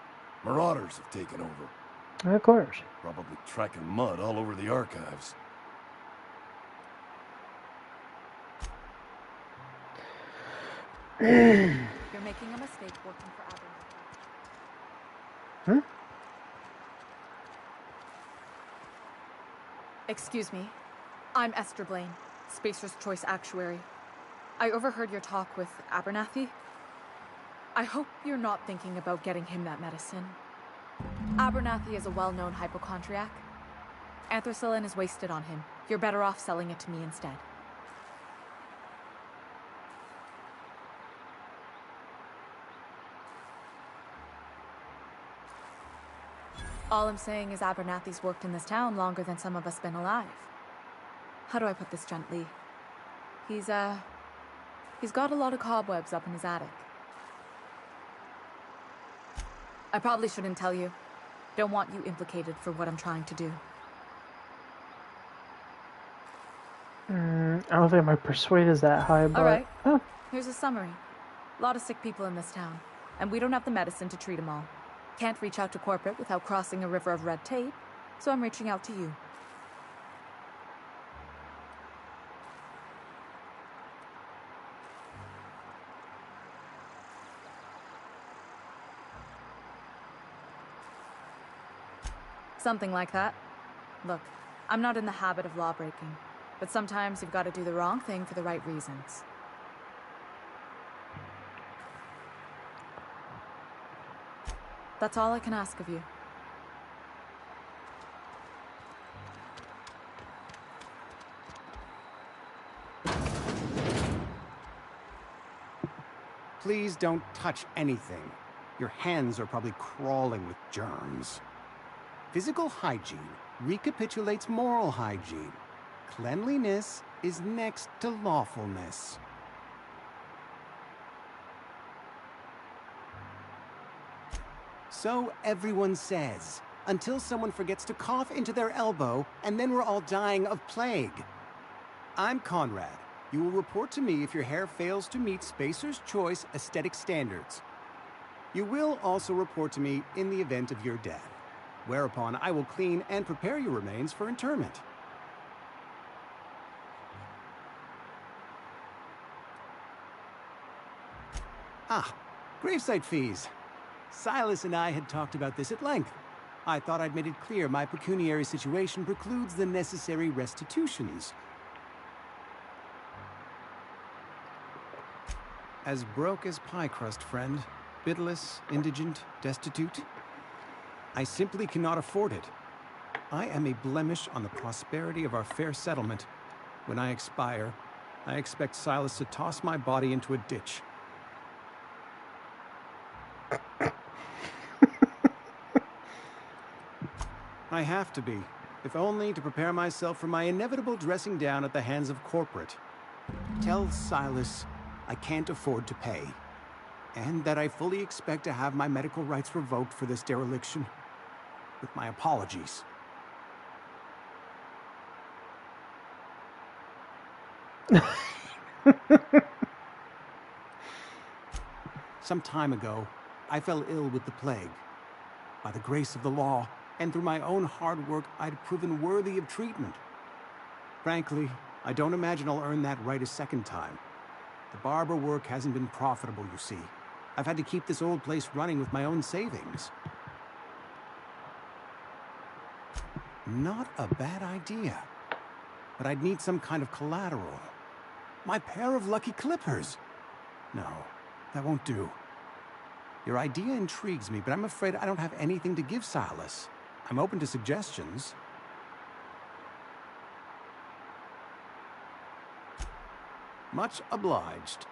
Marauders have taken over. Of course. Probably tracking mud all over the archives. You're making a mistake working for Abernathy. Hmm? Excuse me. I'm Esther Blaine, Spacer's Choice Actuary. I overheard your talk with Abernathy. I hope you're not thinking about getting him that medicine. Abernathy is a well-known hypochondriac. Anthracillin is wasted on him. You're better off selling it to me instead. All I'm saying is Abernathy's worked in this town longer than some of us been alive. How do I put this gently? He's got a lot of cobwebs up in his attic. I probably shouldn't tell you. Don't want you implicated for what I'm trying to do. I don't think my persuade is that high, but... Alright, Oh. here's a summary. A lot of sick people in this town, and we don't have the medicine to treat them all. Can't reach out to corporate without crossing a river of red tape, so I'm reaching out to you. Something like that. Look, I'm not in the habit of law-breaking, but sometimes you've got to do the wrong thing for the right reasons. That's all I can ask of you. Please don't touch anything. Your hands are probably crawling with germs. Physical hygiene recapitulates moral hygiene. Cleanliness is next to lawfulness. So everyone says, until someone forgets to cough into their elbow, and then we're all dying of plague. I'm Conrad. You will report to me if your hair fails to meet Spacer's Choice aesthetic standards. You will also report to me in the event of your death, whereupon I will clean and prepare your remains for interment. Ah, gravesite fees. Silas and I had talked about this at length. I thought I'd made it clear my pecuniary situation precludes the necessary restitutions. As broke as pie crust, friend. Bidless, indigent, destitute. I simply cannot afford it. I am a blemish on the prosperity of our fair settlement. When I expire, I expect Silas to toss my body into a ditch. I have to be, if only to prepare myself for my inevitable dressing down at the hands of corporate. Tell Silas I can't afford to pay, and that I fully expect to have my medical rights revoked for this dereliction. With my apologies. Some time ago, I fell ill with the plague. By the grace of the law, and through my own hard work, I'd proven worthy of treatment. Frankly, I don't imagine I'll earn that right a second time. The barber work hasn't been profitable, you see. I've had to keep this old place running with my own savings. Not a bad idea. But I'd need some kind of collateral. My pair of lucky clippers. No, that won't do. Your idea intrigues me, but I'm afraid I don't have anything to give Silas. I'm open to suggestions. Much obliged.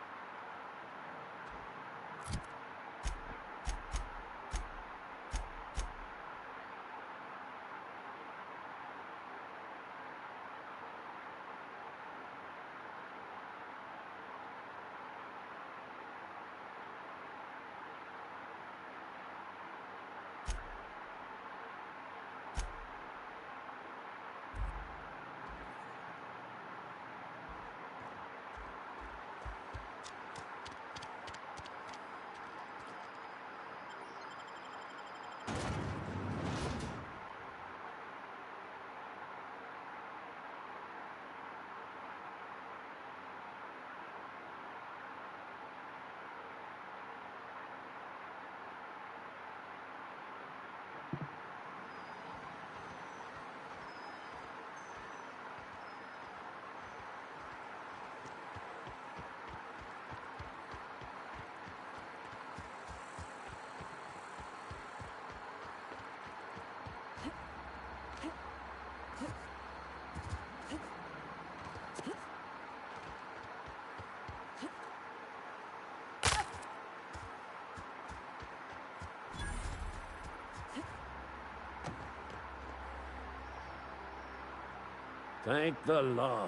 Thank the law.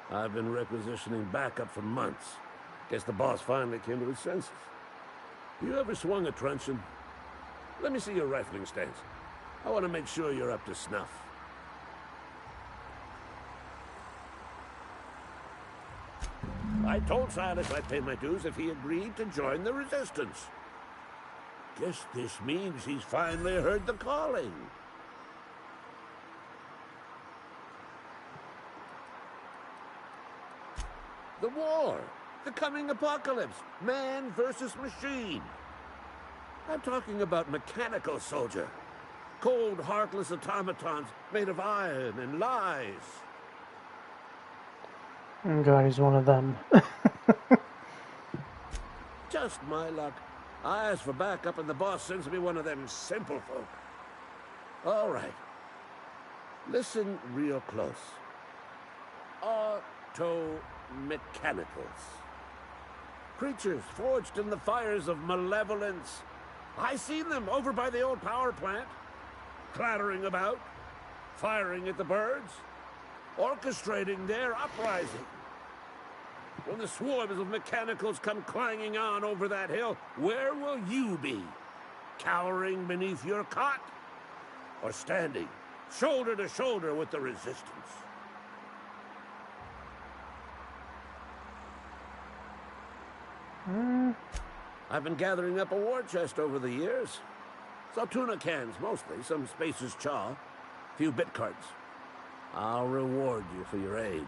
I've been requisitioning backup for months. Guess the boss finally came to his senses. You ever swung a truncheon? Let me see your rifling stance. I want to make sure you're up to snuff. I told Silas I'd pay my dues if he agreed to join the Resistance. Guess this means he's finally heard the calling. The war, the coming apocalypse, man versus machine. I'm talking about mechanical soldier. Cold, heartless automatons made of iron and lies. Oh God, he's one of them. Just my luck. I asked for backup and the boss sends me one of them simple folk. All right. Listen real close. Automechanicals. Creatures forged in the fires of malevolence. I seen them over by the old power plant. Clattering about. Firing at the birds. Orchestrating their uprising. When the swarms of mechanicals come clanging on over that hill, where will you be? Cowering beneath your cot? Or standing, shoulder to shoulder with the Resistance? I've been gathering up a war chest over the years. Saltuna cans, mostly. Some Spacer's chaw. A few bit cards. I'll reward you for your aid.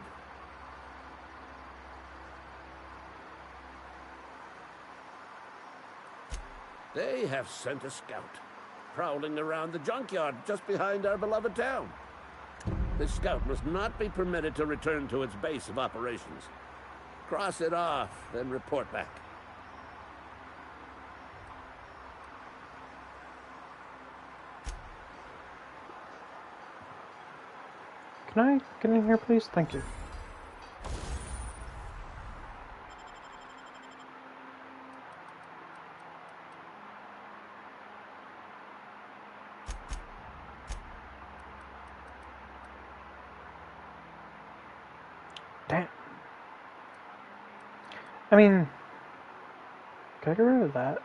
They have sent a scout, prowling around the junkyard just behind our beloved town. This scout must not be permitted to return to its base of operations. Cross it off, then report back. Can I get in here, please? Thank you. Damn. I mean, can I get rid of that?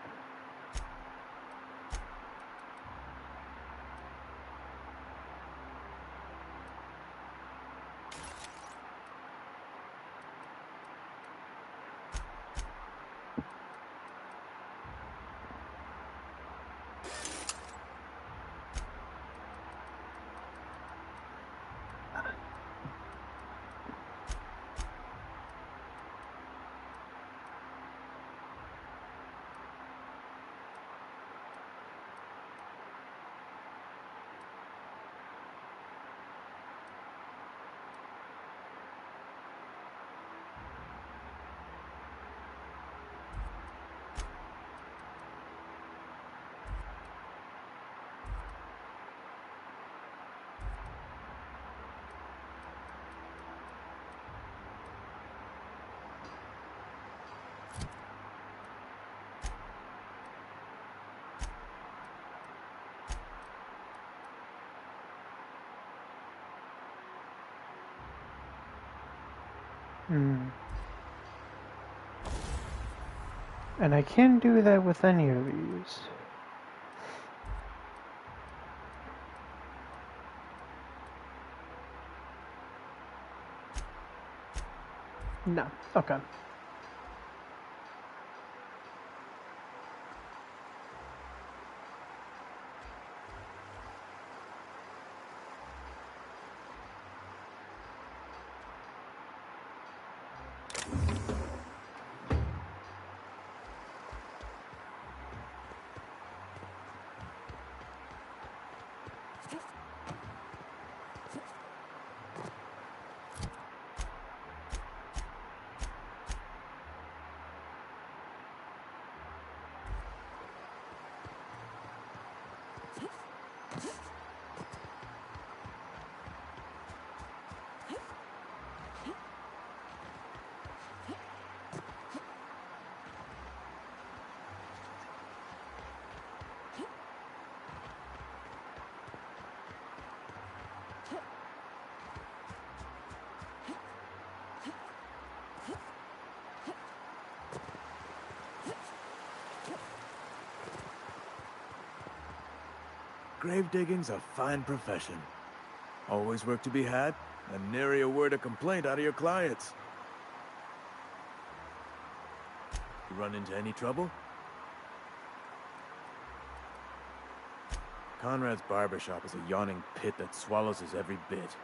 And I can't do that with any of these. No. Okay. Grave digging's a fine profession. Always work to be had, and nary a word of complaint out of your clients. You run into any trouble? Conrad's barbershop is a yawning pit that swallows his every bit.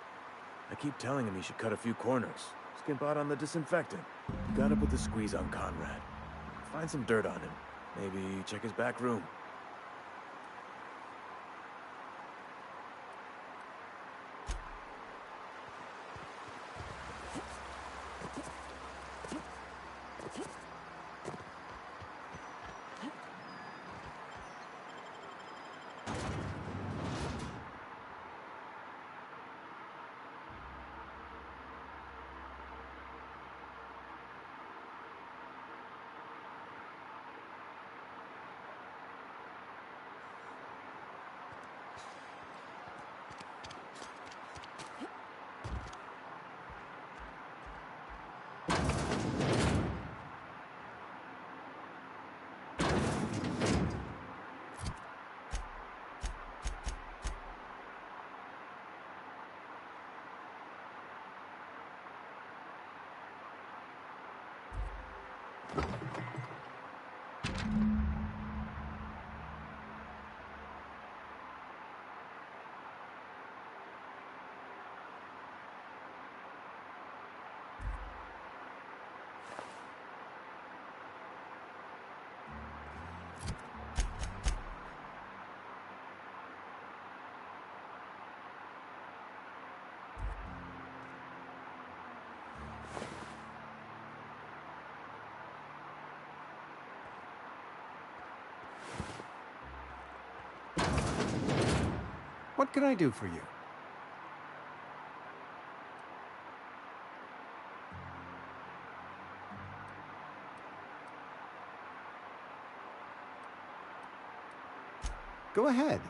I keep telling him he should cut a few corners. Skimp out on the disinfectant. You gotta put the squeeze on Conrad. Find some dirt on him. Maybe check his back room. What can I do for you? Go ahead.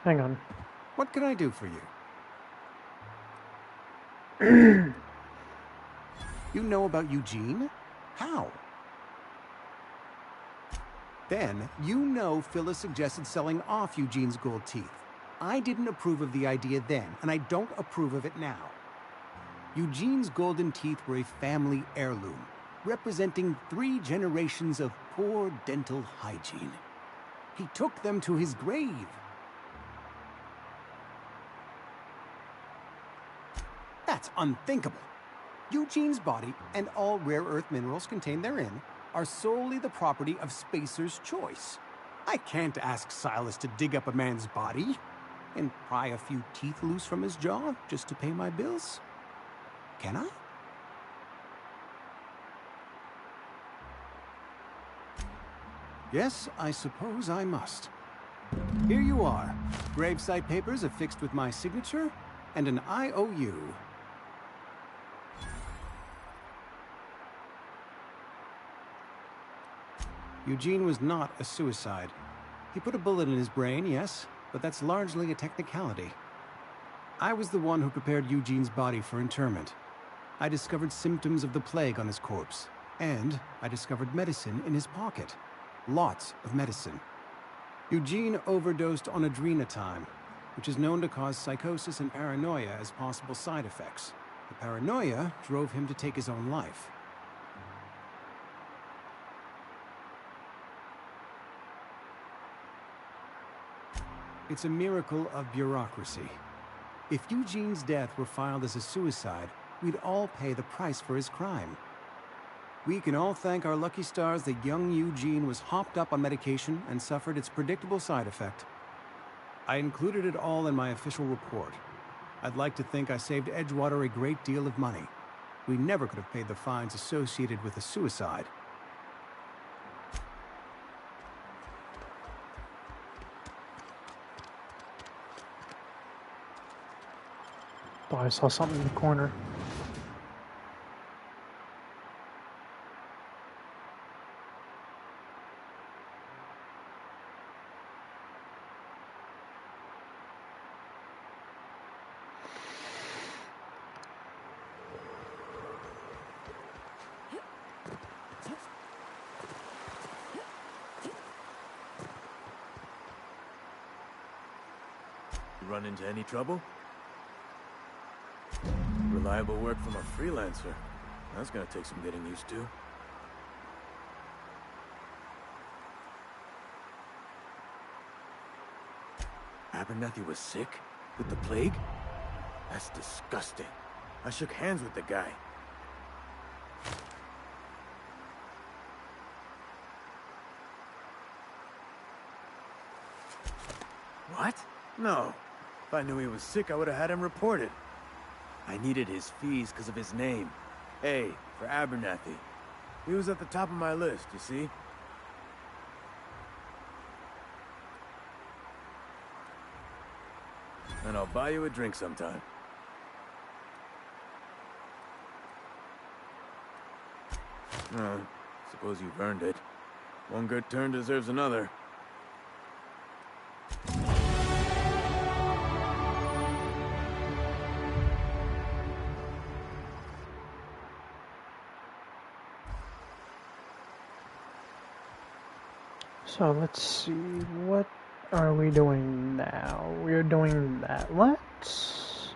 Hang on. What can I do for you? You know about Eugene? How? Then, you know Phyllis suggested selling off Eugene's gold teeth. I didn't approve of the idea then, and I don't approve of it now. Eugene's golden teeth were a family heirloom, representing 3 generations of poor dental hygiene. He took them to his grave. That's unthinkable. Eugene's body and all rare earth minerals contained therein are solely the property of Spacer's Choice. I can't ask Silas to dig up a man's body and pry a few teeth loose from his jaw just to pay my bills. Can I? Yes, I suppose I must. Here you are. Gravesite papers affixed with my signature and an IOU. Eugene was not a suicide. He put a bullet in his brain, yes, but that's largely a technicality. I was the one who prepared Eugene's body for interment. I discovered symptoms of the plague on his corpse, and I discovered medicine in his pocket. Lots of medicine. Eugene overdosed on adrenatime, which is known to cause psychosis and paranoia as possible side effects. The paranoia drove him to take his own life. It's a miracle of bureaucracy. If Eugene's death were filed as a suicide, we'd all pay the price for his crime. We can all thank our lucky stars that young Eugene was hopped up on medication and suffered its predictable side effect. I included it all in my official report. I'd like to think I saved Edgewater a great deal of money. We never could have paid the fines associated with a suicide. Thought I saw something in the corner. You run into any trouble? reliable work from a freelancer. That's gonna take some getting used to. Abernathy was sick? With the plague? That's disgusting. I shook hands with the guy. What? No. If I knew he was sick, I would have had him reported. I needed his fees because of his name. A for Abernathy. He was at the top of my list, you see? And I'll buy you a drink sometime. Suppose you've earned it. One good turn deserves another. So let's see, what are we doing now? We're doing that. Let's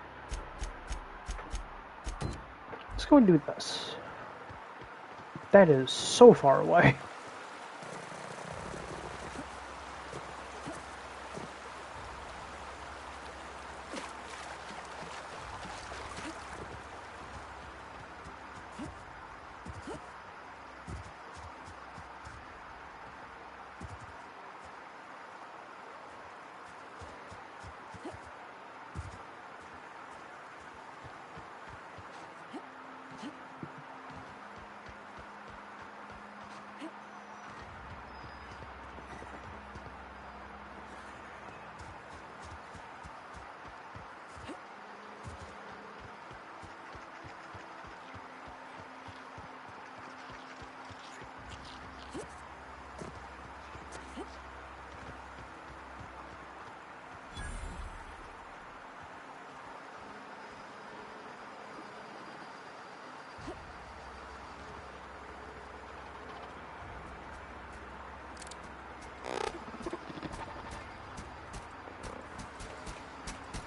go and do this. That is so far away.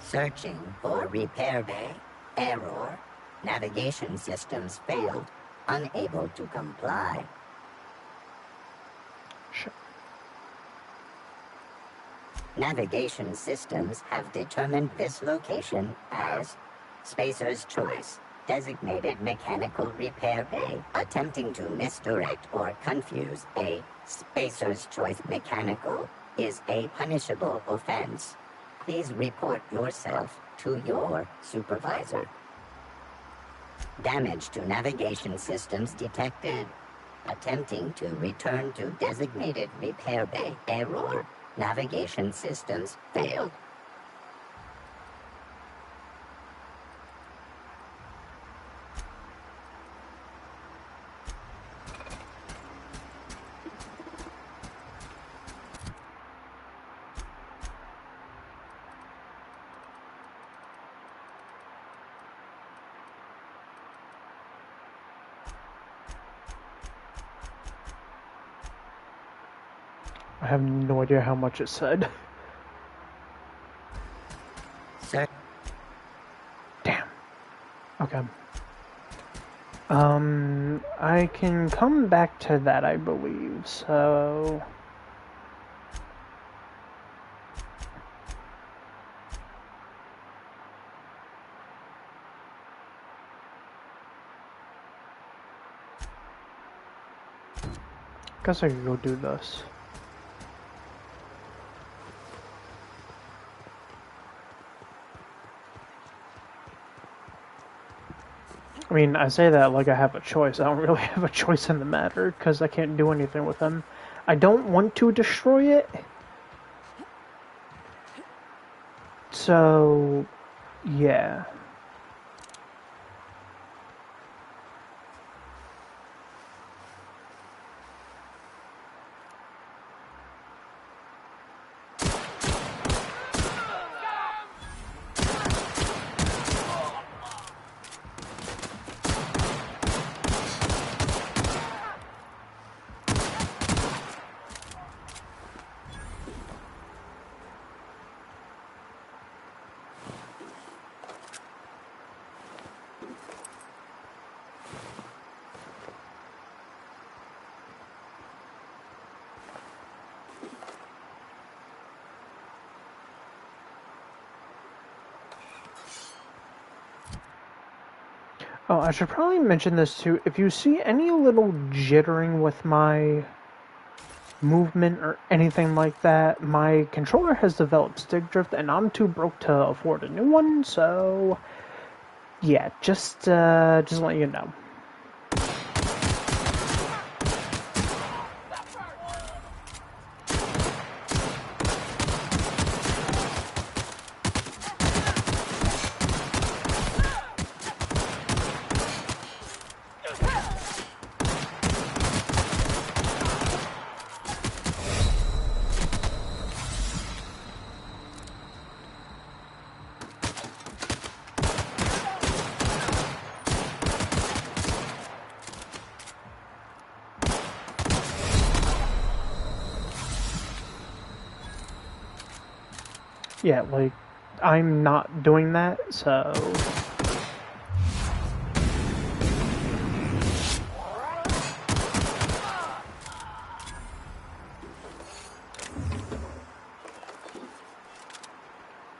Searching for repair bay. Error. Navigation systems failed. Unable to comply. Sure. Navigation systems have determined this location as Spacer's Choice, designated mechanical repair bay. Attempting to misdirect or confuse a Spacer's Choice mechanical is a punishable offense. Please report yourself to your supervisor. Damage to navigation systems detected. Attempting to return to designated repair bay. Error. Navigation systems failed. I have no idea how much it said. Sir. Damn. Okay. I can come back to that, I believe, so... Guess I could go do this. I mean, I say that like I have a choice. I don't really have a choice in the matter, because I can't do anything with them. I don't want to destroy it. So, yeah. Oh, I should probably mention this too. If you see any little jittering with my movement or anything like that, my controller has developed stick drift and I'm too broke to afford a new one, so yeah, just let you know. Yeah, like, I'm not doing that, so...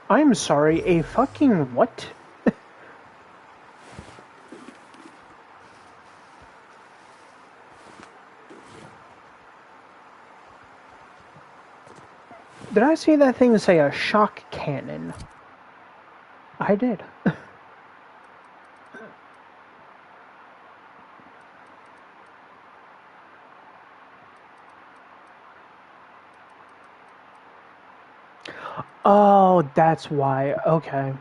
I'm sorry, a fucking what? Did I see that thing say a shock cannon? I did. Oh, that's why. Okay.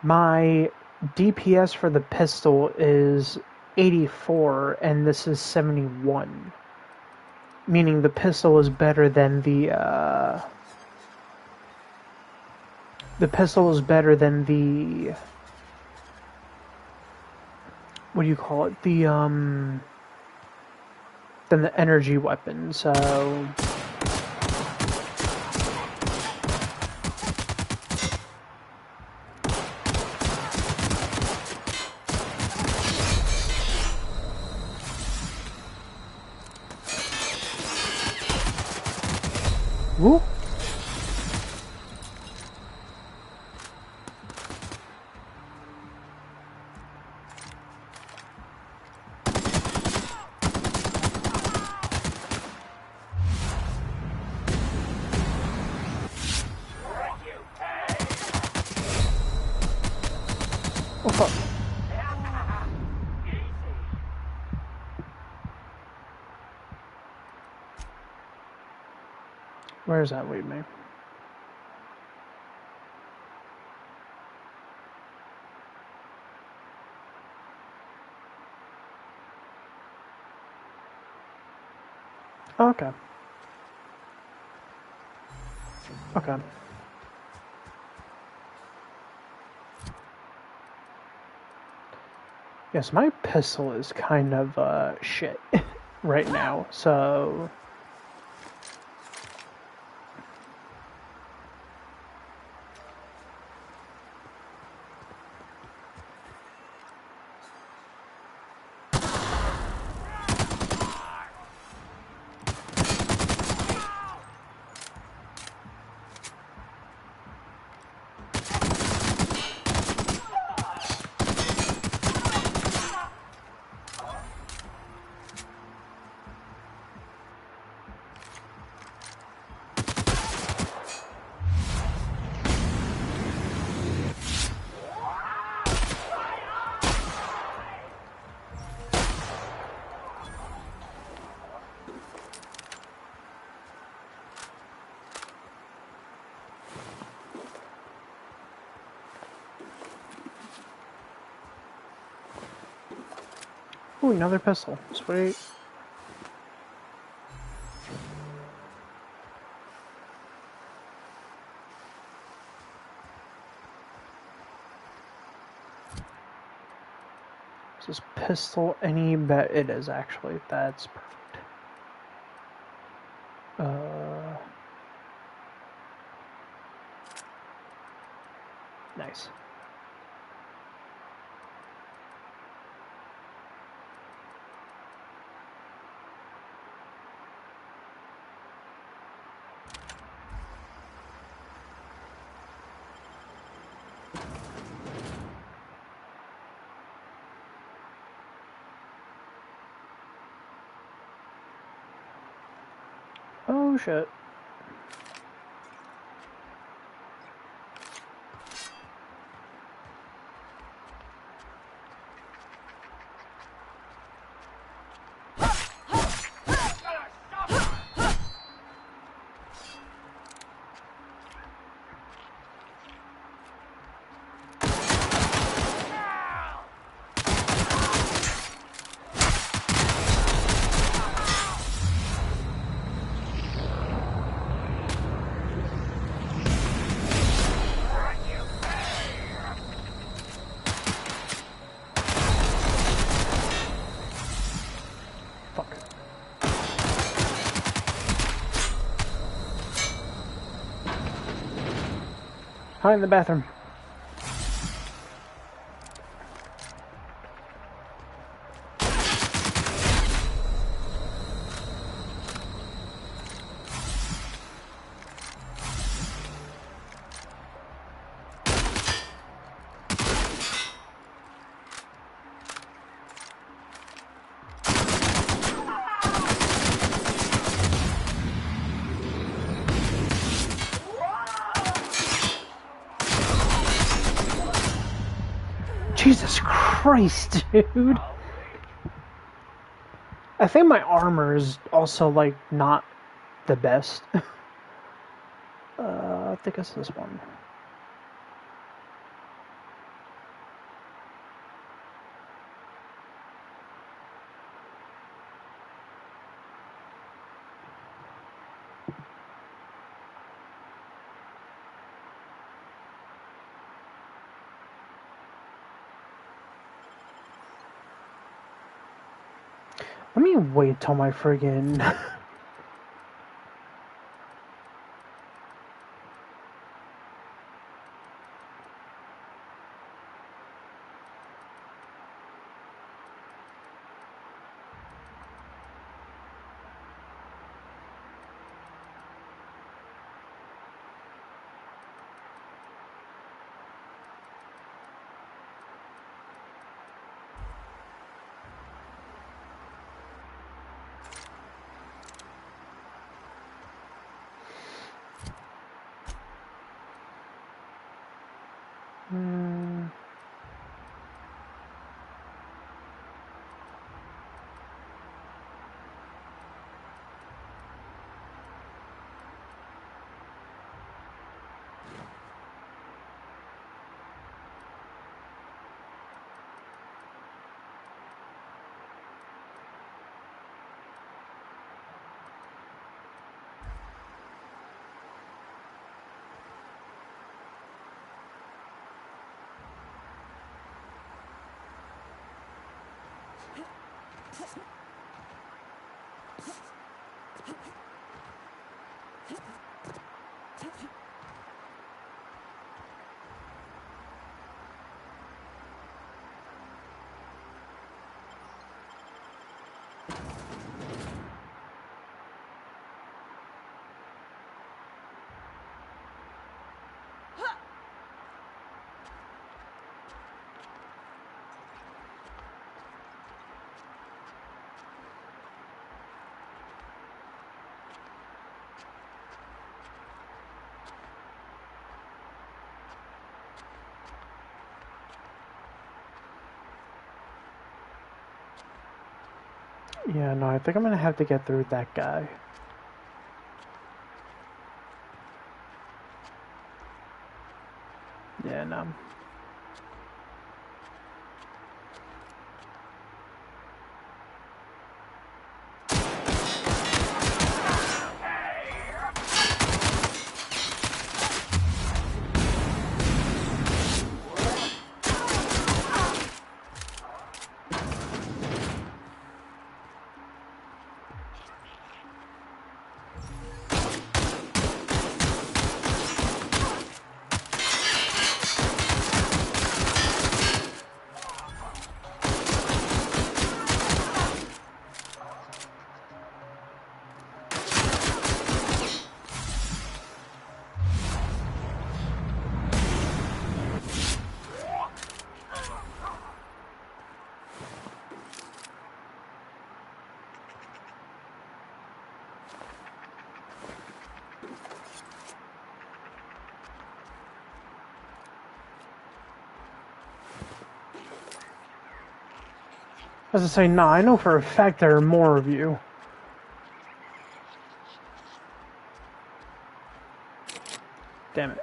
My DPS for the pistol is 84, and this is 71. Meaning the pistol is better than the pistol is better than the... What do you call it? Than the energy weapon, so... Woo! Oh fuck. Where does that lead me? Okay. Okay. Yes, my pistol is kind of shit right now, so... Ooh, another pistol. Sweet. Is this pistol any better? It is, actually. That's perfect. Nice. Oh shit. Hide in the bathroom. Jesus Christ, dude. I think my armor is also, like, not the best. I think it's this one. Let me wait till my friggin'... Yeah, no, I think I'm gonna have to get through that guy. Yeah, no. As I say, nah, I know for a fact there are more of you. Damn it.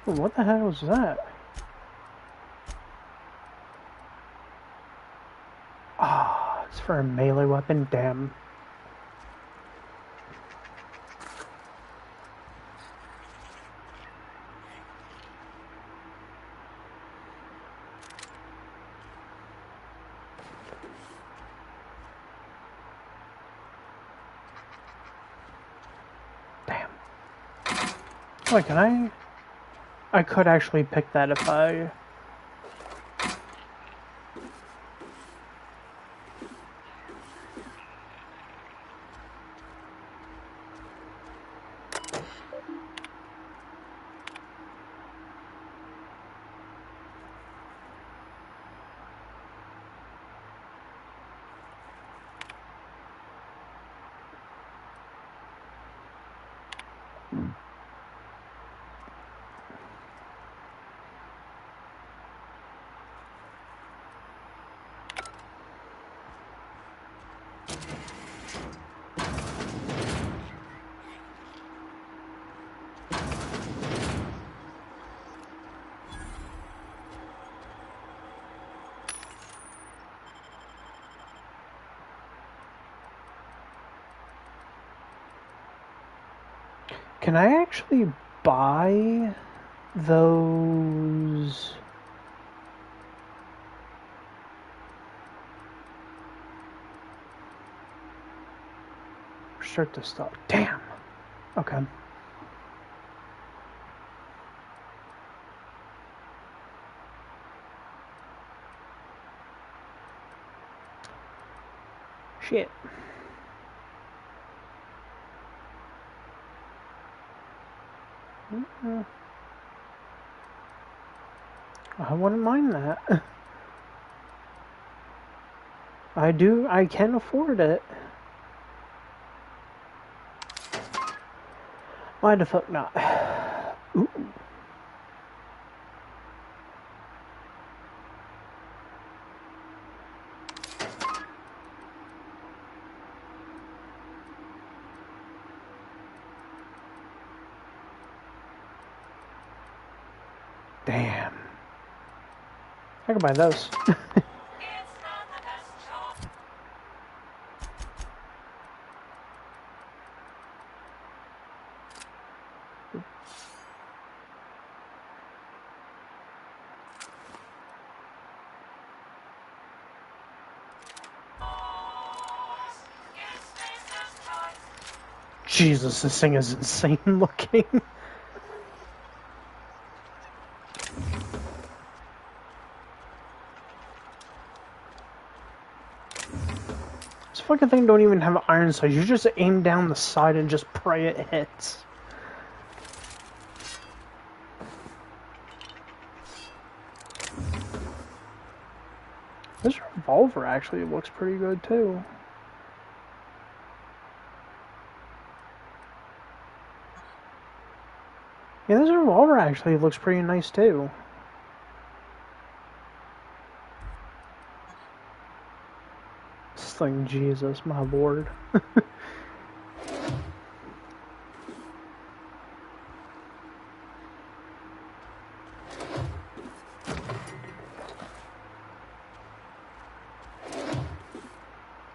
What the hell was that? Ah, it's for a melee weapon, damn. Damn. Wait, can I could actually pick that if I... Can I actually buy those? Restrict to stock. Damn. Okay. Shit. I wouldn't mind that. I can afford it. Why the fuck not? Ooh. Damn. I can buy those. Jesus, this thing is insane looking. This fucking thing don't even have iron sights. You just aim down the side and just pray it hits. This revolver actually looks pretty good too. Yeah, this revolver actually looks pretty nice too. This thing, Jesus, my lord.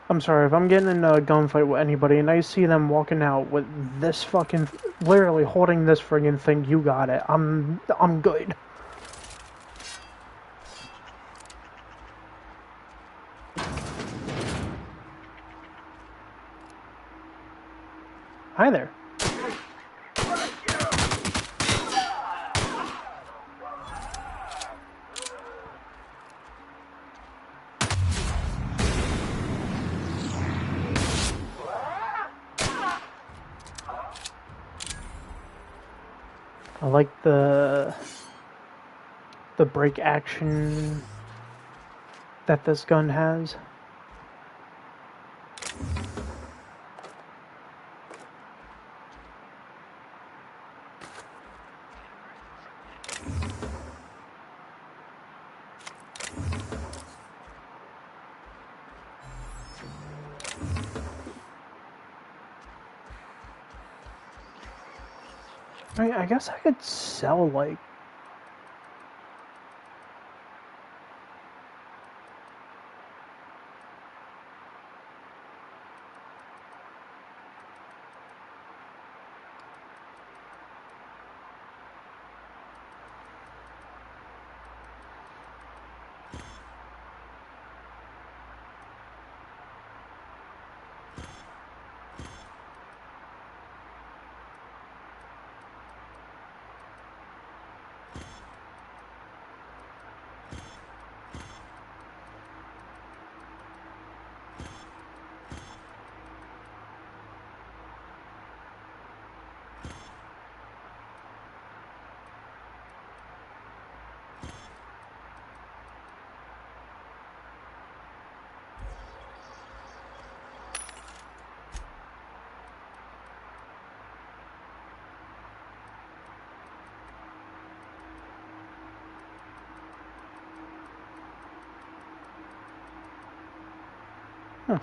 I'm sorry, if I'm getting in a gunfight with anybody and I see them walking out with this fucking, literally holding this friggin' thing, you got it. I'm good. Hi there. I like the break action that this gun has. I guess I could sell, like... Huh.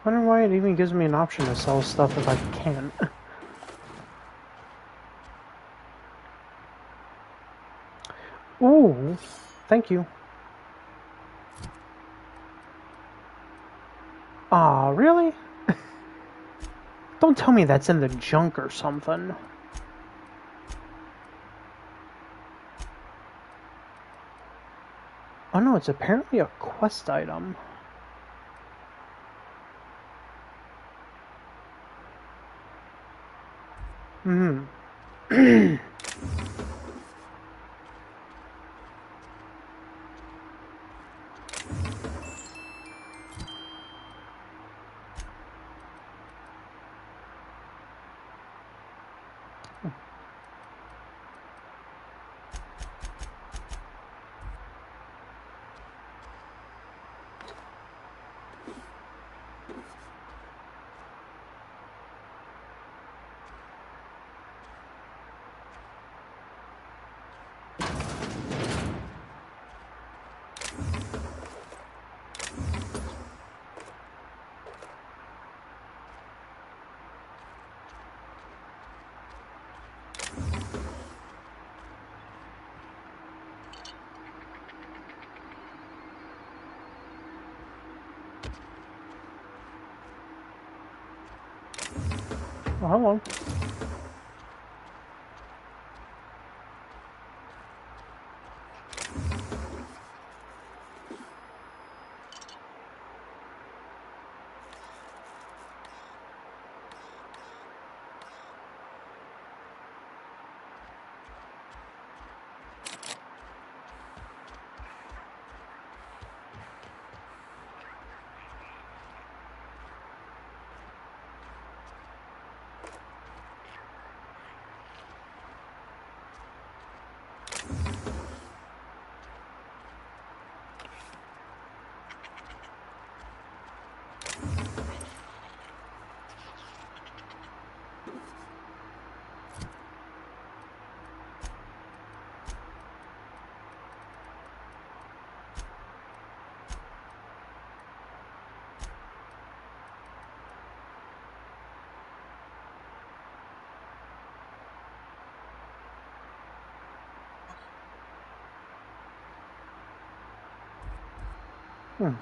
I wonder why it even gives me an option to sell stuff if I can. Ooh, thank you. Aw, really? Don't tell me that's in the junk or something. Oh no, it's apparently a quest item. Hmm. Oh, hello. Hmm.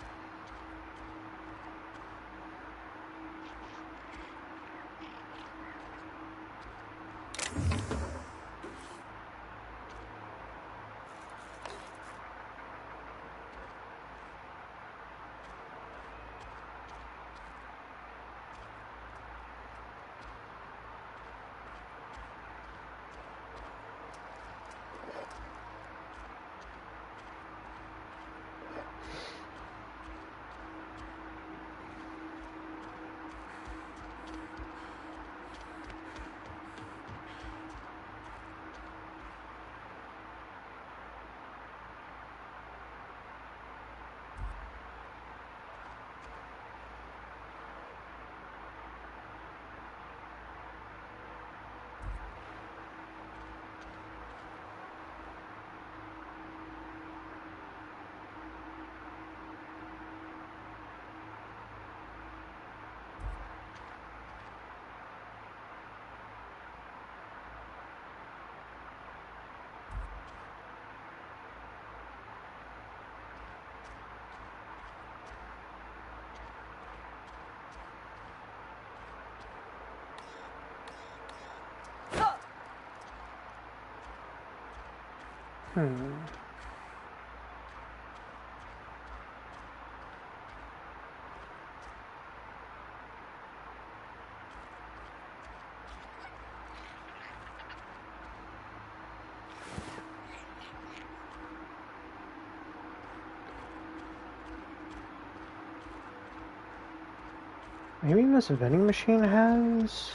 Maybe this vending machine has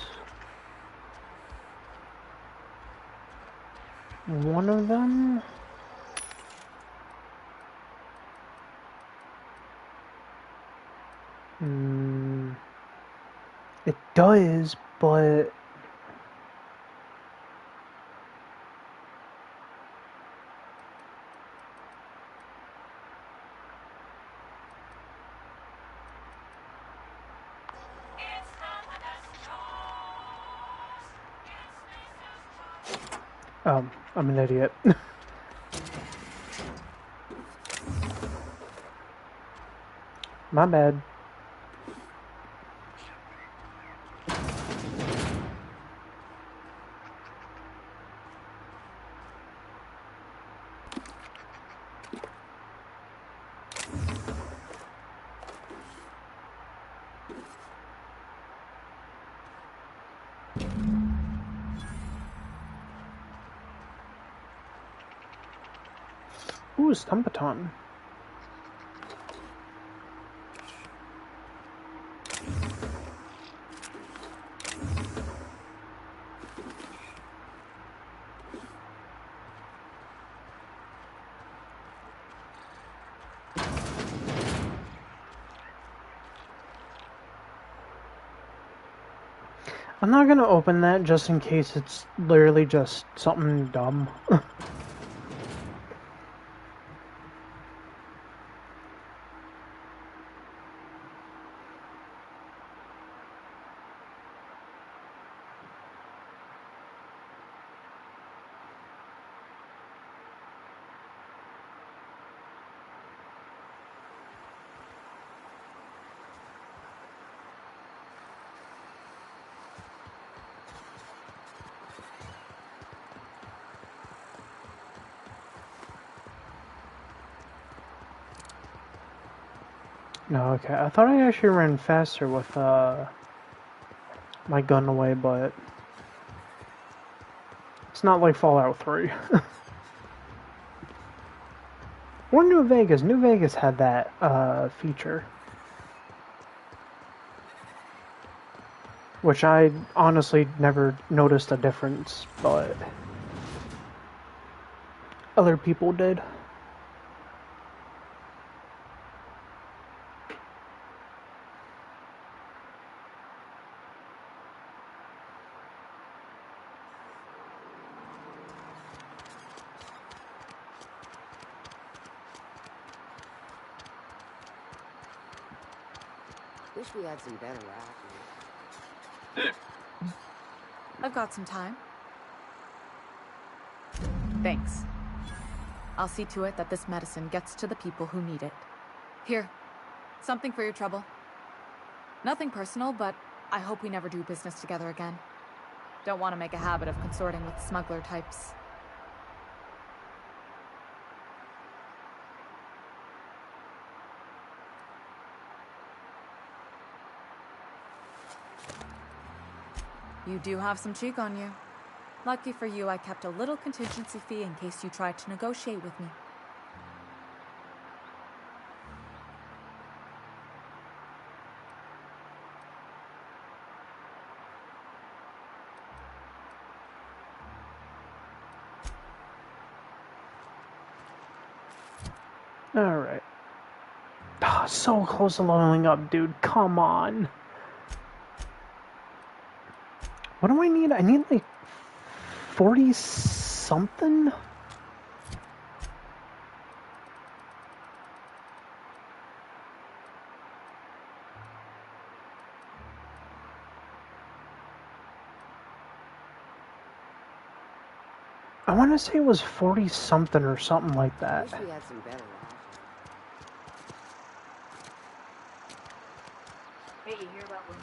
one of them? It does, but I'm an idiot. My bad. Ooh, Stumpaton. I'm not gonna open that just in case it's literally just something dumb. No, okay. I thought I actually ran faster with my gun away, but it's not like Fallout 3. Or New Vegas. New Vegas had that feature. Which I honestly never noticed a difference, but other people did. Wish we had some better rations. I've got some time. Thanks. I'll see to it that this medicine gets to the people who need it. Here, something for your trouble. Nothing personal, but I hope we never do business together again. Don't want to make a habit of consorting with smuggler types. You do have some cheek on you. Lucky for you, I kept a little contingency fee in case you tried to negotiate with me. Alright. Oh, so close to leveling up, dude. Come on. What do I need? I need like 40 something? I want to say it was 40 something or something like that. Wish we had some better rations. Hey, you hear about what?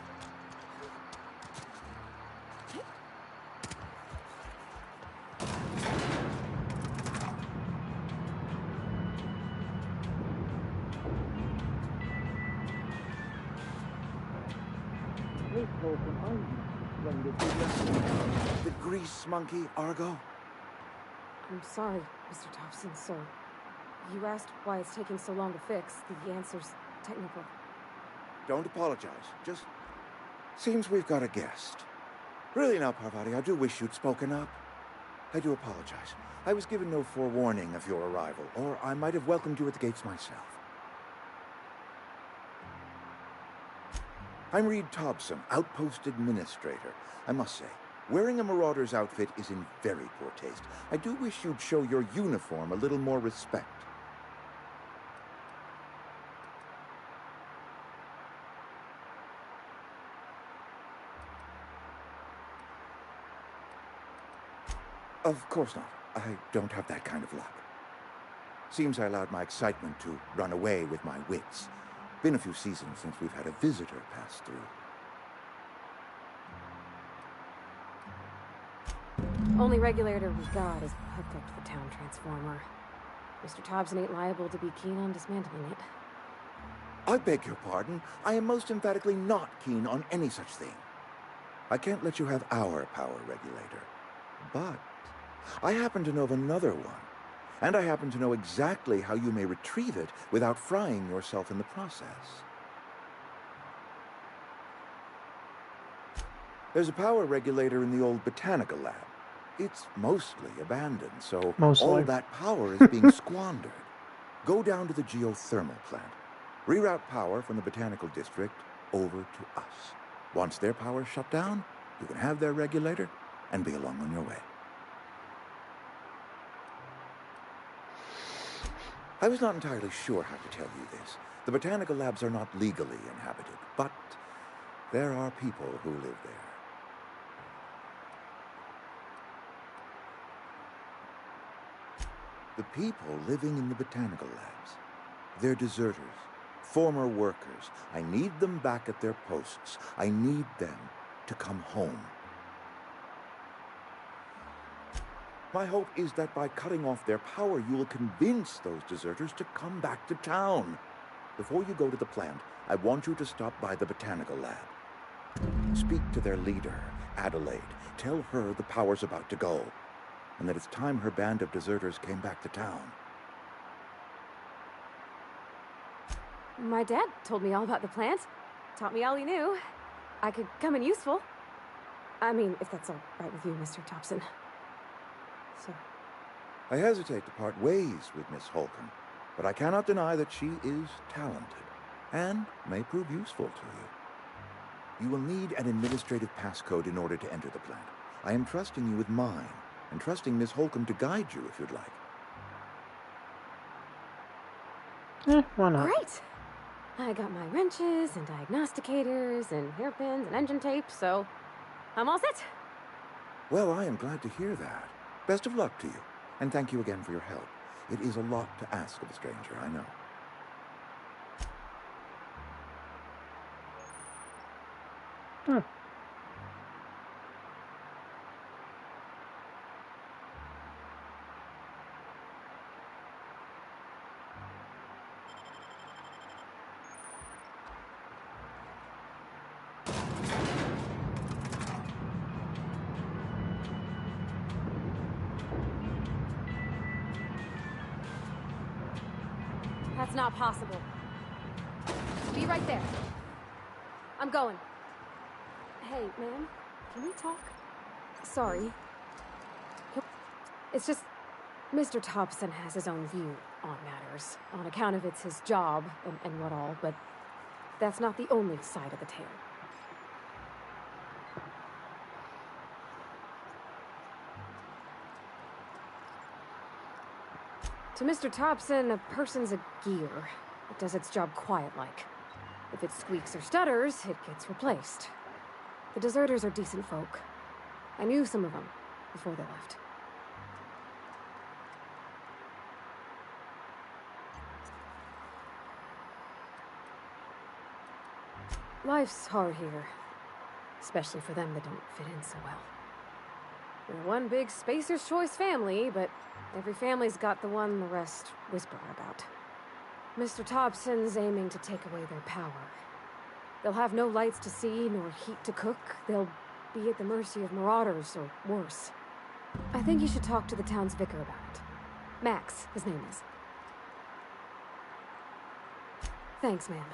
Hey, Holcomb, I'm ready to figure The grease monkey, Argo? I'm sorry, Mr. Thompson, sir. You asked why it's taking so long to fix. The answer's technical. Don't apologize. Just seems we've got a guest. Really now, Parvati, I do wish you'd spoken up. I do apologize. I was given no forewarning of your arrival, or I might have welcomed you at the gates myself. I'm Reed Thompson, Outpost Administrator. I must say, wearing a Marauder's outfit is in very poor taste. I do wish you'd show your uniform a little more respect. Of course not. I don't have that kind of luck. Seems I allowed my excitement to run away with my wits. Been a few seasons since we've had a visitor pass through. Only regulator we got is hooked up to the town transformer. Mr. Thompson ain't liable to be keen on dismantling it. I beg your pardon. I am most emphatically not keen on any such thing. I can't let you have our power regulator. But I happen to know of another one. And I happen to know exactly how you may retrieve it without frying yourself in the process. There's a power regulator in the old botanical lab. It's mostly abandoned, so all that power is being squandered. Go down to the geothermal plant. Reroute power from the botanical district over to us. Once their power's shut down, you can have their regulator and be along on your way. I was not entirely sure how to tell you this. The botanical labs are not legally inhabited, but there are people who live there. The people living in the botanical labs, they're deserters, former workers. I need them back at their posts. I need them to come home. My hope is that by cutting off their power, you will convince those deserters to come back to town. Before you go to the plant, I want you to stop by the botanical lab. Speak to their leader, Adelaide. Tell her the power's about to go, and that it's time her band of deserters came back to town. My dad told me all about the plant. Taught me all he knew. I could come in useful. I mean, if that's all right with you, Mr. Thompson. So. I hesitate to part ways with Miss Holcomb, but I cannot deny that she is talented and may prove useful to you. You will need an administrative passcode in order to enter the plant. I am trusting you with mine, and trusting Miss Holcomb to guide you if you'd like. Why not? Great! I got my wrenches and diagnosticators and hairpins and engine tape, so I'm all set. Well, I am glad to hear that. Best of luck to you, and thank you again for your help. It is a lot to ask of a stranger, I know. That's not possible. Be right there. I'm going. Hey, ma'am, can we talk? Sorry. It's just, Mr. Thompson has his own view on matters, on account of it's his job and what all, but that's not the only side of the tale. To Mr. Thompson, a person's a gear. It does its job quiet-like. If it squeaks or stutters, it gets replaced. The deserters are decent folk. I knew some of them before they left. Life's hard here, especially for them that don't fit in so well. We're one big Spacer's Choice family, but every family's got the one the rest whisper about. Mr. Thompson's aiming to take away their power. They'll have no lights to see, nor heat to cook. They'll be at the mercy of marauders, or worse. I think you should talk to the town's vicar about it. Max, his name is. Thanks, ma'am.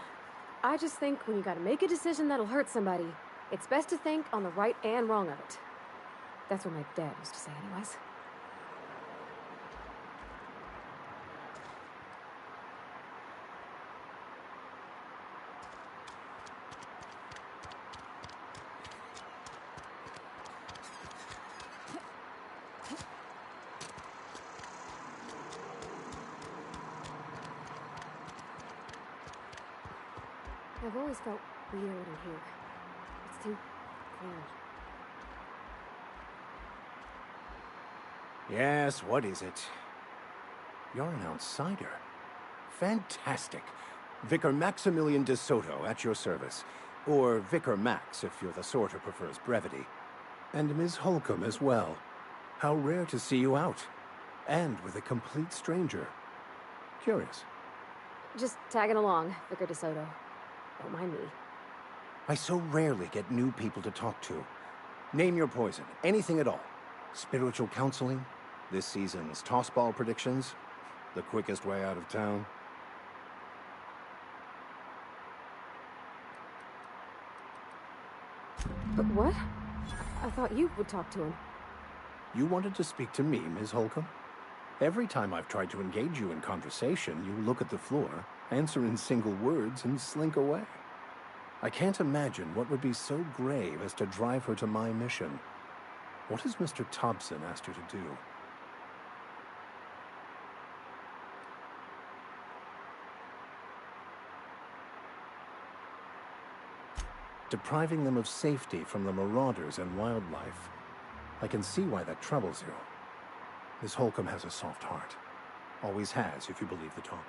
I just think when you gotta make a decision that'll hurt somebody, it's best to think on the right and wrong of it. That's what my dad used to say anyways. I've always felt weird in here. It's too cold. Yes, what is it? You're an outsider. Fantastic. Vicar Maximilian de Soto at your service. Or Vicar Max, if you're the sort who prefers brevity. And Ms. Holcomb as well. How rare to see you out. And with a complete stranger. Curious. Just tagging along, Vicar de Soto. Don't mind me. I so rarely get new people to talk to. Name your poison, anything at all. Spiritual counseling, this season's tossball predictions, the quickest way out of town. But what? I thought you would talk to him. You wanted to speak to me, Ms. Holcomb? Every time I've tried to engage you in conversation, you look at the floor, answer in single words, and slink away. I can't imagine what would be so grave as to drive her to my mission. What has Mr. Thompson asked her to do? Depriving them of safety from the marauders and wildlife. I can see why that troubles you. Miss Holcomb has a soft heart. Always has, if you believe the talk.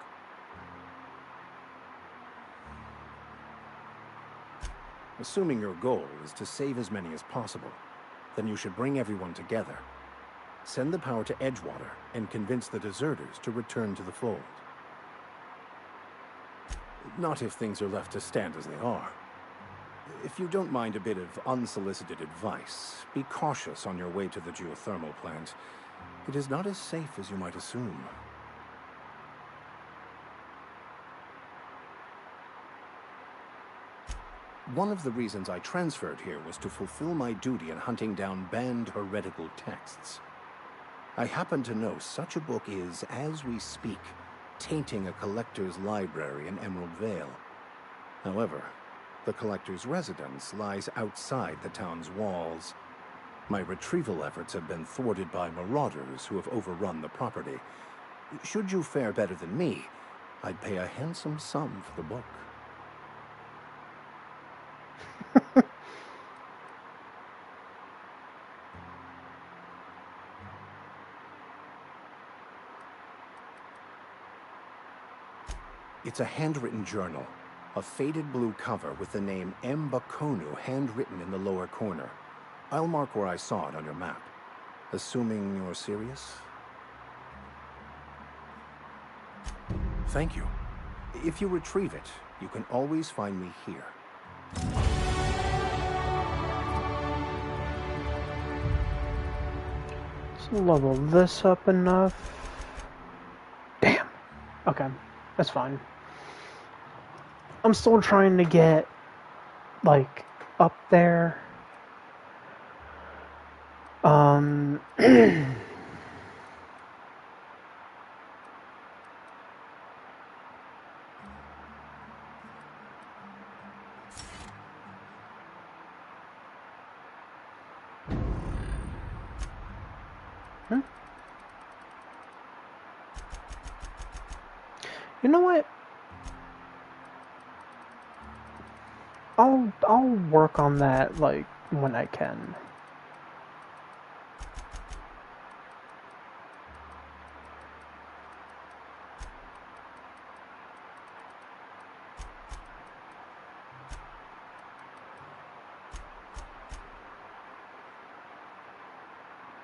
Assuming your goal is to save as many as possible, then you should bring everyone together. Send the power to Edgewater and convince the deserters to return to the fold. Not if things are left to stand as they are. If you don't mind a bit of unsolicited advice, be cautious on your way to the geothermal plant. It is not as safe as you might assume. One of the reasons I transferred here was to fulfill my duty in hunting down banned heretical texts. I happen to know such a book is, as we speak, tainting a collector's library in Emerald Vale. However, the collector's residence lies outside the town's walls. My retrieval efforts have been thwarted by marauders who have overrun the property. Should you fare better than me, I'd pay a handsome sum for the book. It's a handwritten journal, a faded blue cover with the name M. Bakonu handwritten in the lower corner. I'll mark where I saw it on your map. Assuming you're serious? Thank you. If you retrieve it, you can always find me here. Let's level this up enough. Damn. Okay, that's fine. I'm still trying to get, like, up there. You know what? I'll work on that, like, when I can.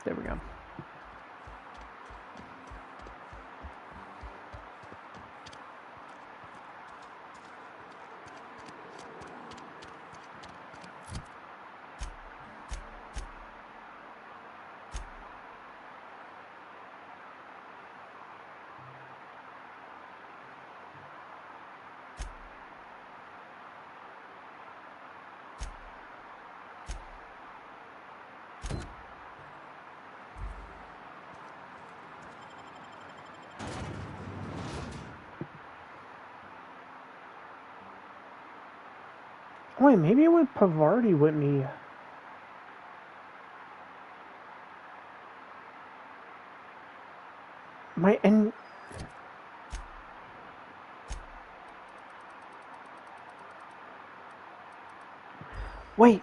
There we go. Wait, maybe it would Pavarti with me. Wait,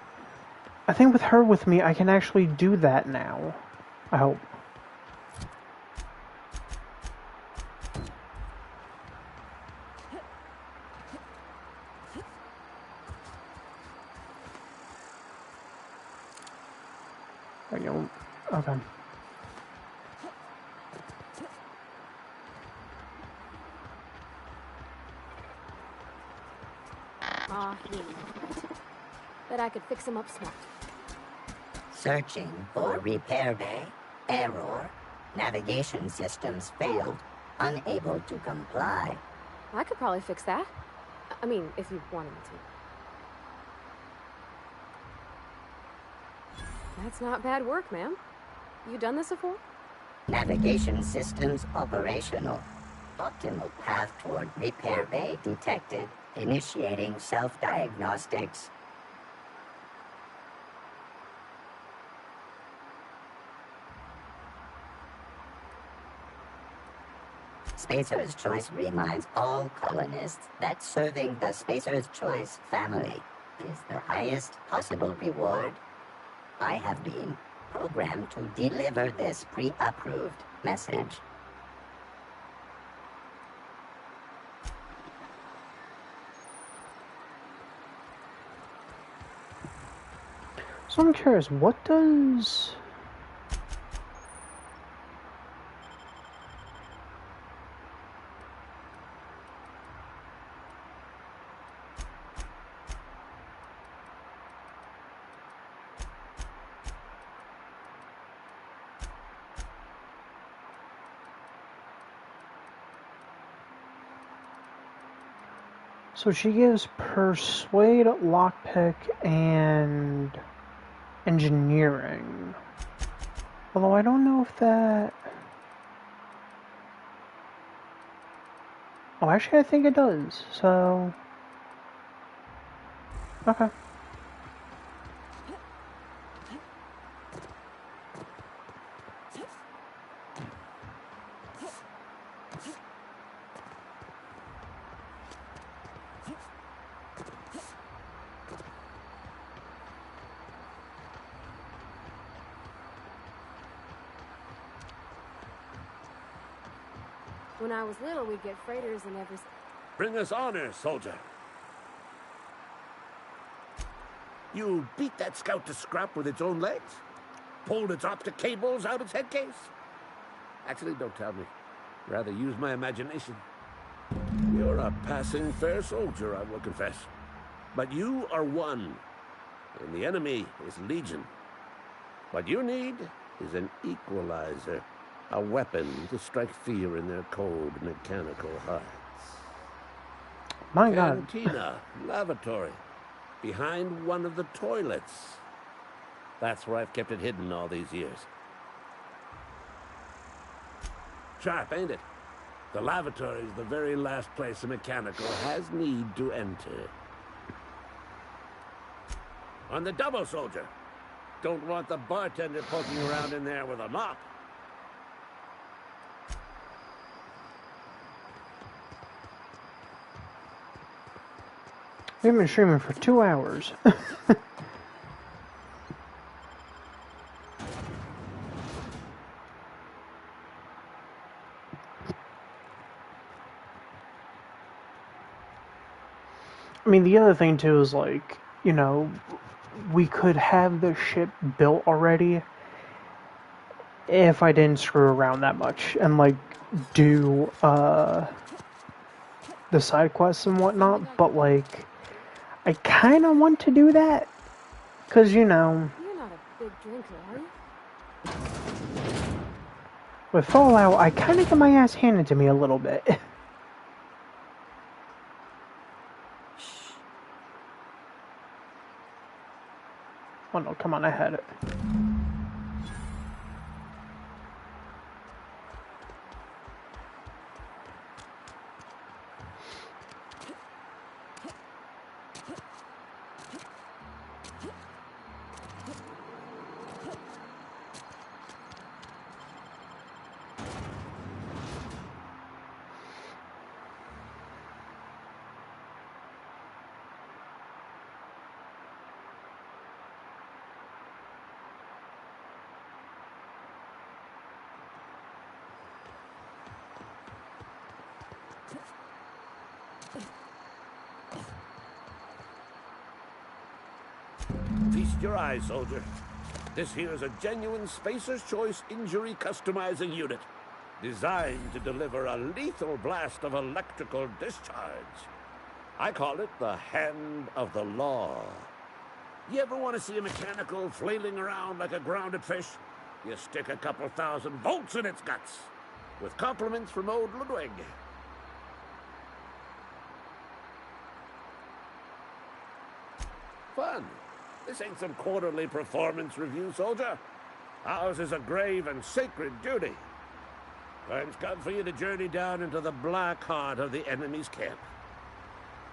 I think with her with me, I can actually do that now. I hope. There you go. Okay. Ah, bet I could fix him up smart. Searching for repair bay. Error. Navigation systems failed. Unable to comply. I could probably fix that. I mean, if you wanted me to. That's not bad work, ma'am. You done this before? Navigation systems operational. Optimal path toward repair bay detected. Initiating self-diagnostics. Spacer's Choice reminds all colonists that serving the Spacer's Choice family is the highest possible reward. I have been programmed to deliver this pre-approved message. So I'm curious, what does... So she gives Persuade, Lockpick, and Engineering. Although I don't know if that... Oh, actually I think it does, so... Okay. When I was little, we'd get freighters and every... Bring us honor, soldier. You beat that scout to scrap with its own legs? Pulled its optic cables out its headcase? Actually, don't tell me. Rather use my imagination. You're a passing fair soldier, I will confess. But you are one, and the enemy is legion. What you need is an equalizer. A weapon to strike fear in their cold, mechanical hearts. My God. Cantina, lavatory, behind one of the toilets. That's where I've kept it hidden all these years. Sharp, ain't it? The lavatory is the very last place a mechanical has need to enter. On the double, soldier. Don't want the bartender poking around in there with a mop. We've been streaming for 2 hours. I mean, the other thing too is like, you know, we could have the ship built already if I didn't screw around that much and like do the side quests and whatnot, but like I kind of want to do that because, you know, You're not a big drinker, are you? with Fallout, I kind of get my ass handed to me a little bit. Oh no, come on, I had it. Feast your eyes, soldier. This here is a genuine Spacer's Choice injury customizing unit, designed to deliver a lethal blast of electrical discharge. I call it the Hand of the Law. You ever want to see a mechanical flailing around like a grounded fish? You stick a couple thousand volts in its guts. With compliments from old Ludwig. Fun. This ain't some quarterly performance review, soldier. Ours is a grave and sacred duty. Time's come for you to journey down into the black heart of the enemy's camp.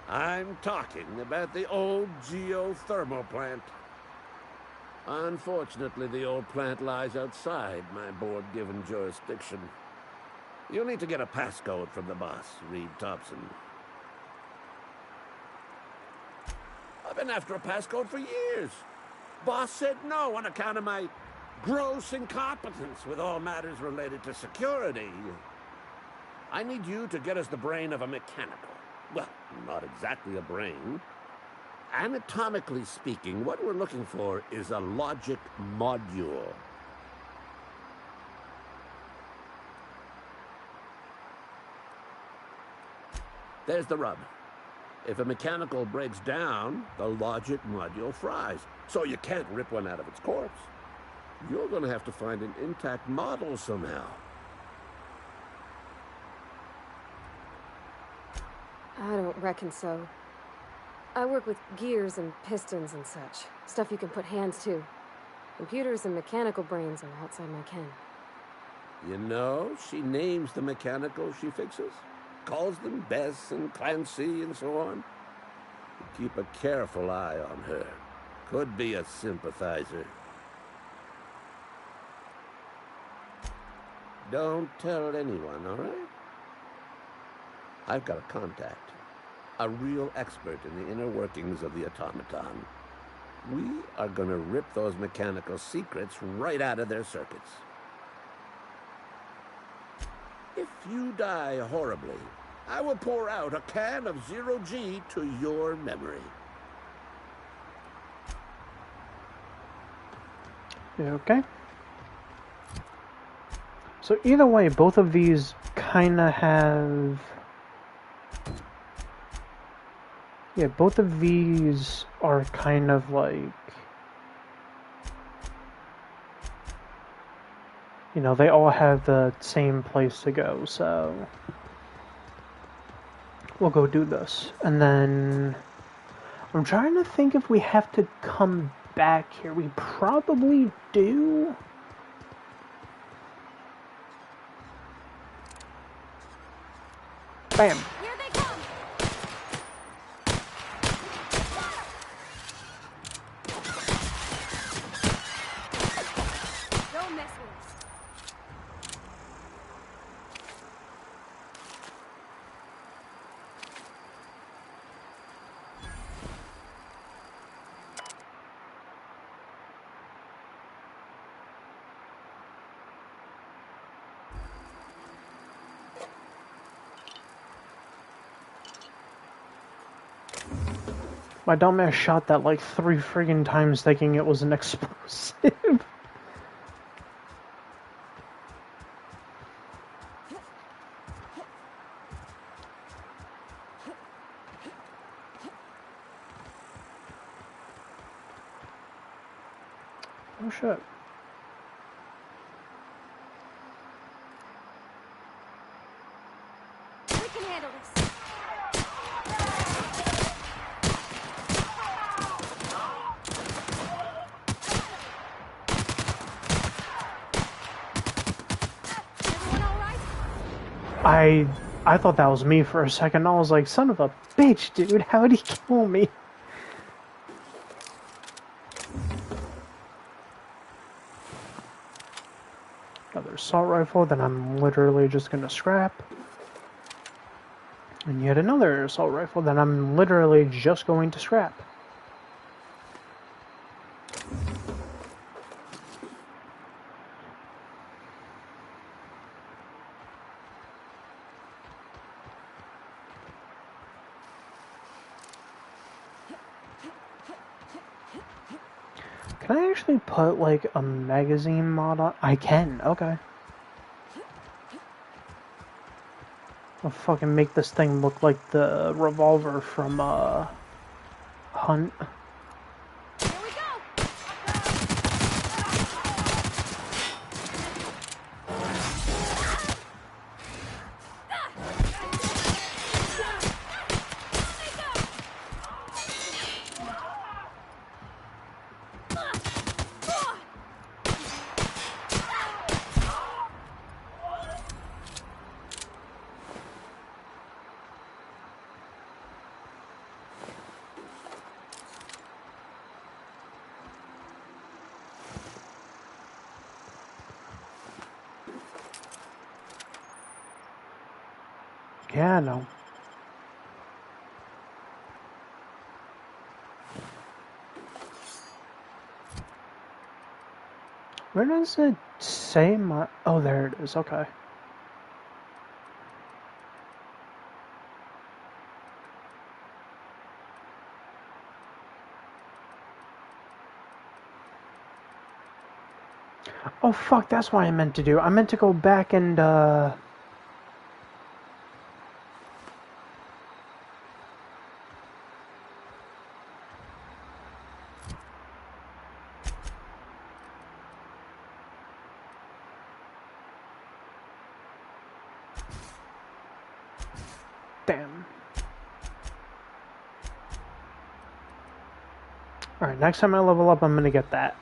I'm talking about the old geothermal plant. Unfortunately, the old plant lies outside my board-given jurisdiction. You'll need to get a passcode from the boss, Reed Thompson. I've been after a passcode for years. Boss said no on account of my gross incompetence with all matters related to security. I need you to get us the brain of a mechanical. Well, not exactly a brain. Anatomically speaking, what we're looking for is a logic module. There's the rub. If a mechanical breaks down, the logic module fries, so you can't rip one out of its corpse. You're going to have to find an intact model somehow. I don't reckon so. I work with gears and pistons and such. Stuff you can put hands to. Computers and mechanical brains are outside my ken. You know, she names the mechanical she fixes. Calls them Bess and Clancy and so on. Keep a careful eye on her. Could be a sympathizer. Don't tell anyone, all right? I've got a contact. A real expert in the inner workings of the automaton. We are gonna rip those mechanical secrets right out of their circuits. If you die horribly, I will pour out a can of Zero-G to your memory. Okay. So either way, both of these kind of have... Yeah, both of these are kind of like... You know, they all have the same place to go, so... We'll go do this. And then... I'm trying to think if we have to come back here. We probably do. Bam. Here they come! Don't mess with us. My dumbass shot that like 3 friggin' times thinking it was an explosive. Oh shit. We can handle this. I thought that was me for a second. I was like, son of a bitch, dude, how'd he kill me? Another assault rifle that I'm literally just gonna scrap. And yet another assault rifle that I'm literally just going to scrap. Can I actually put, like, a magazine mod on? I can, okay. I'll fucking make this thing look like the revolver from, Hunt. Yeah, no. Where does it say my... Oh, there it is, okay. Oh, fuck, that's what I meant to do. I meant to go back and, Damn. Alright, next time I level up, I'm gonna get that.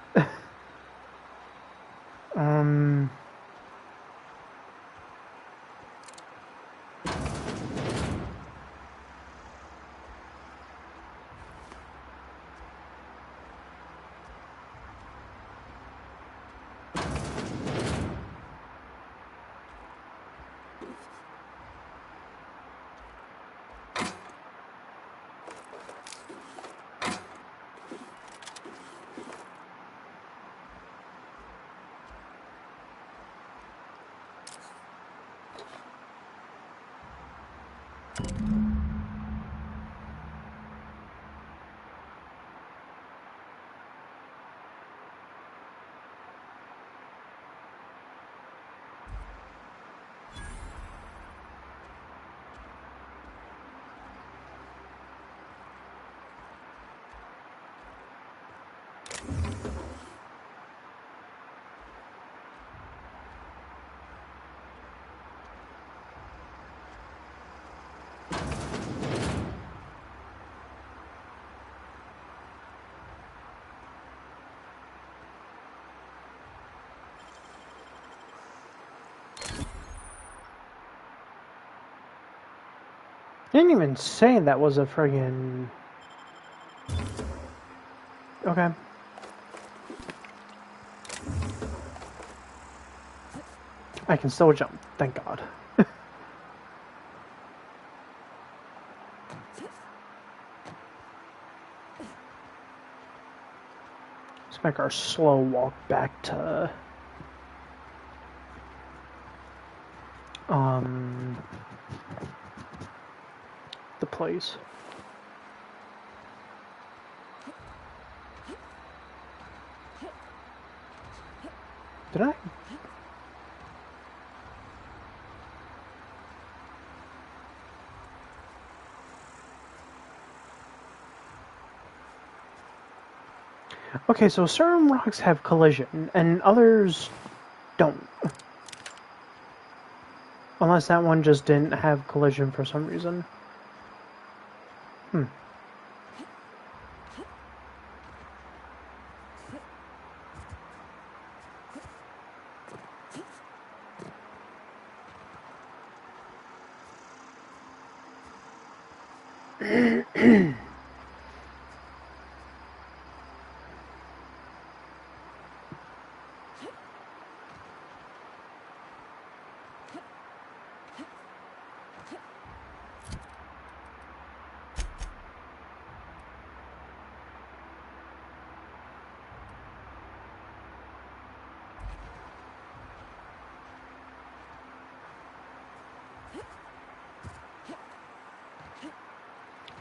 I didn't even say that was a friggin... Okay. I can still jump, thank God. Let's make our slow walk back to... the place. Did I? Okay, so certain rocks have collision, and others don't. Unless that one just didn't have collision for some reason.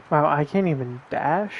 Wow, I can't even dash?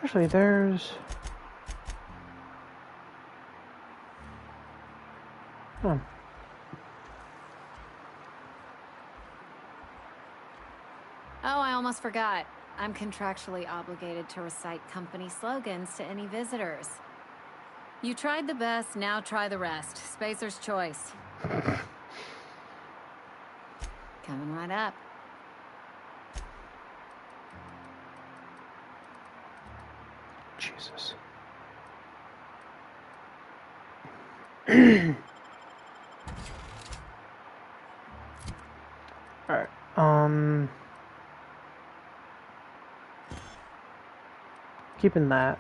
Actually, there's... Huh. Oh, I almost forgot. I'm contractually obligated to recite company slogans to any visitors. You tried the best, now try the rest. Spacer's choice. Coming right up. Jesus. Alright, keeping that.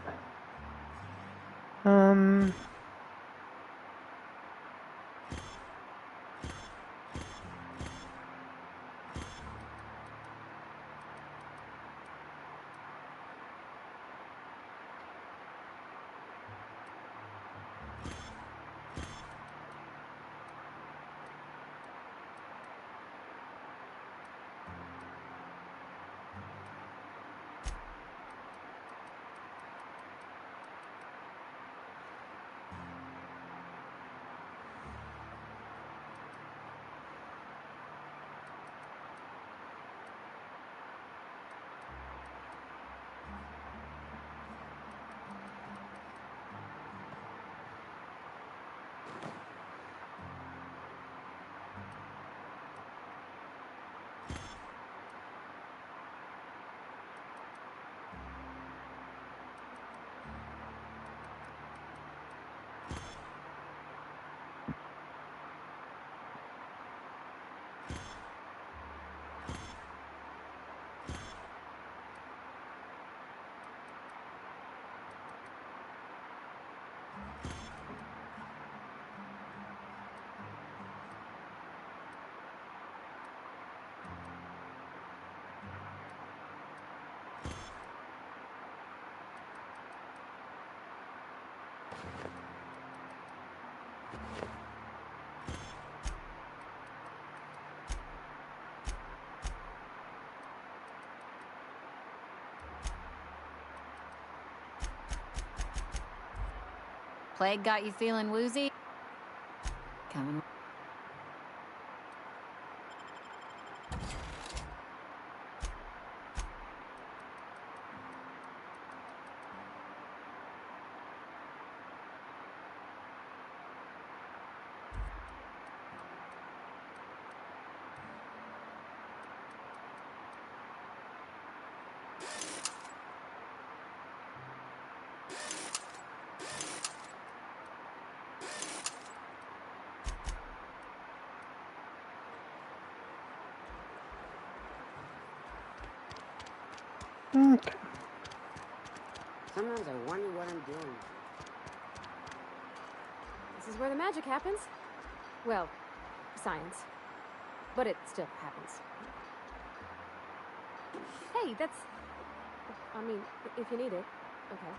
Plague got you feeling woozy? Coming. Okay. Sometimes I wonder what I'm doing. This is where the magic happens. Well, science. But it still happens. Hey, that's... I mean, if you need it. Okay.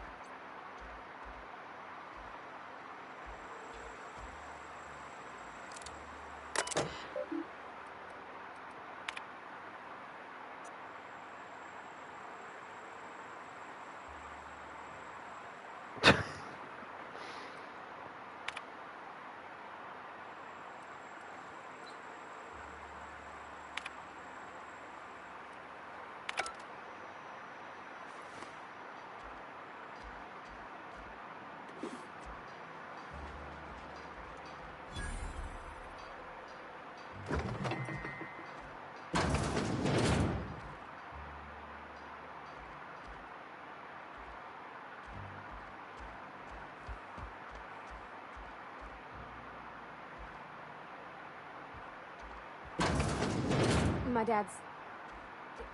My dad's...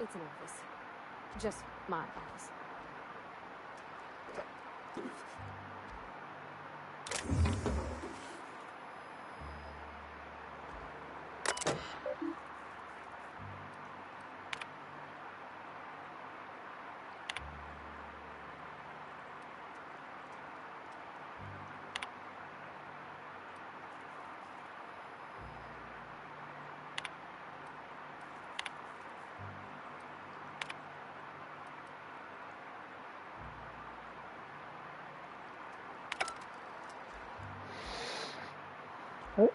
It's an office. Just my office. Oh.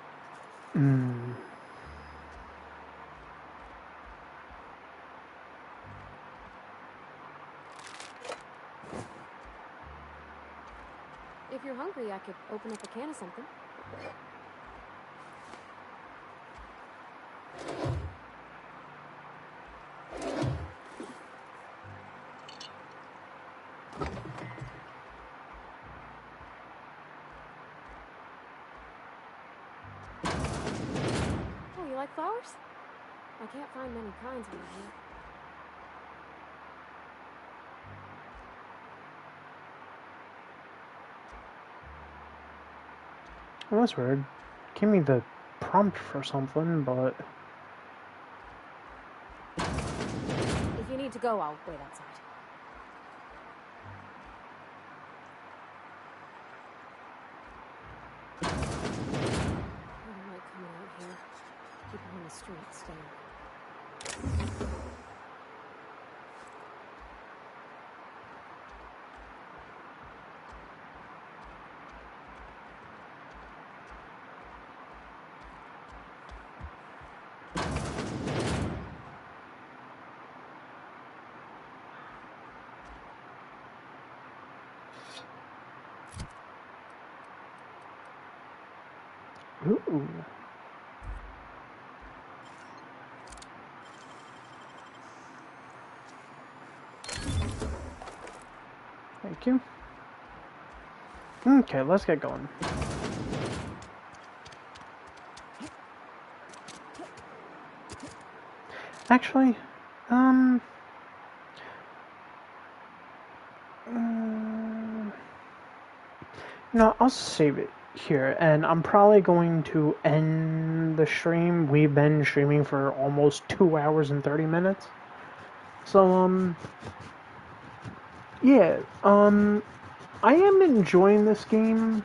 If you're hungry, I could open up a can of something. Oh, you like flowers? I can't find many kinds around here. Well, that's weird. Give me the prompt for something, but... If you need to go, I'll wait outside. I don't like coming out here. People on the street stare. Ooh. Thank you. Okay, let's get going. Actually, no, I'll save it here, and I'm probably going to end the stream. We've been streaming for almost 2 hours and 30 minutes. So, yeah, I am enjoying this game.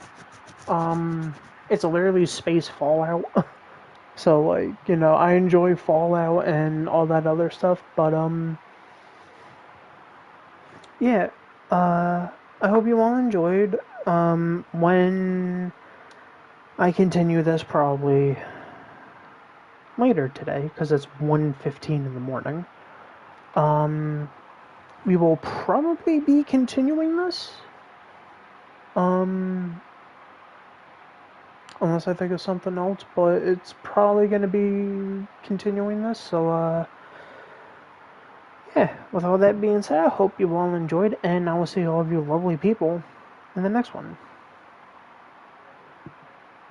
It's literally space Fallout. So, like, you know, I enjoy Fallout and all that other stuff, but, yeah, I hope you all enjoyed. When I continue this, probably later today, because it's 1:15 in the morning, we will probably be continuing this, unless I think of something else, but it's probably going to be continuing this, so, yeah, with all that being said, I hope you all enjoyed, and I will see all of you lovely people in the next one.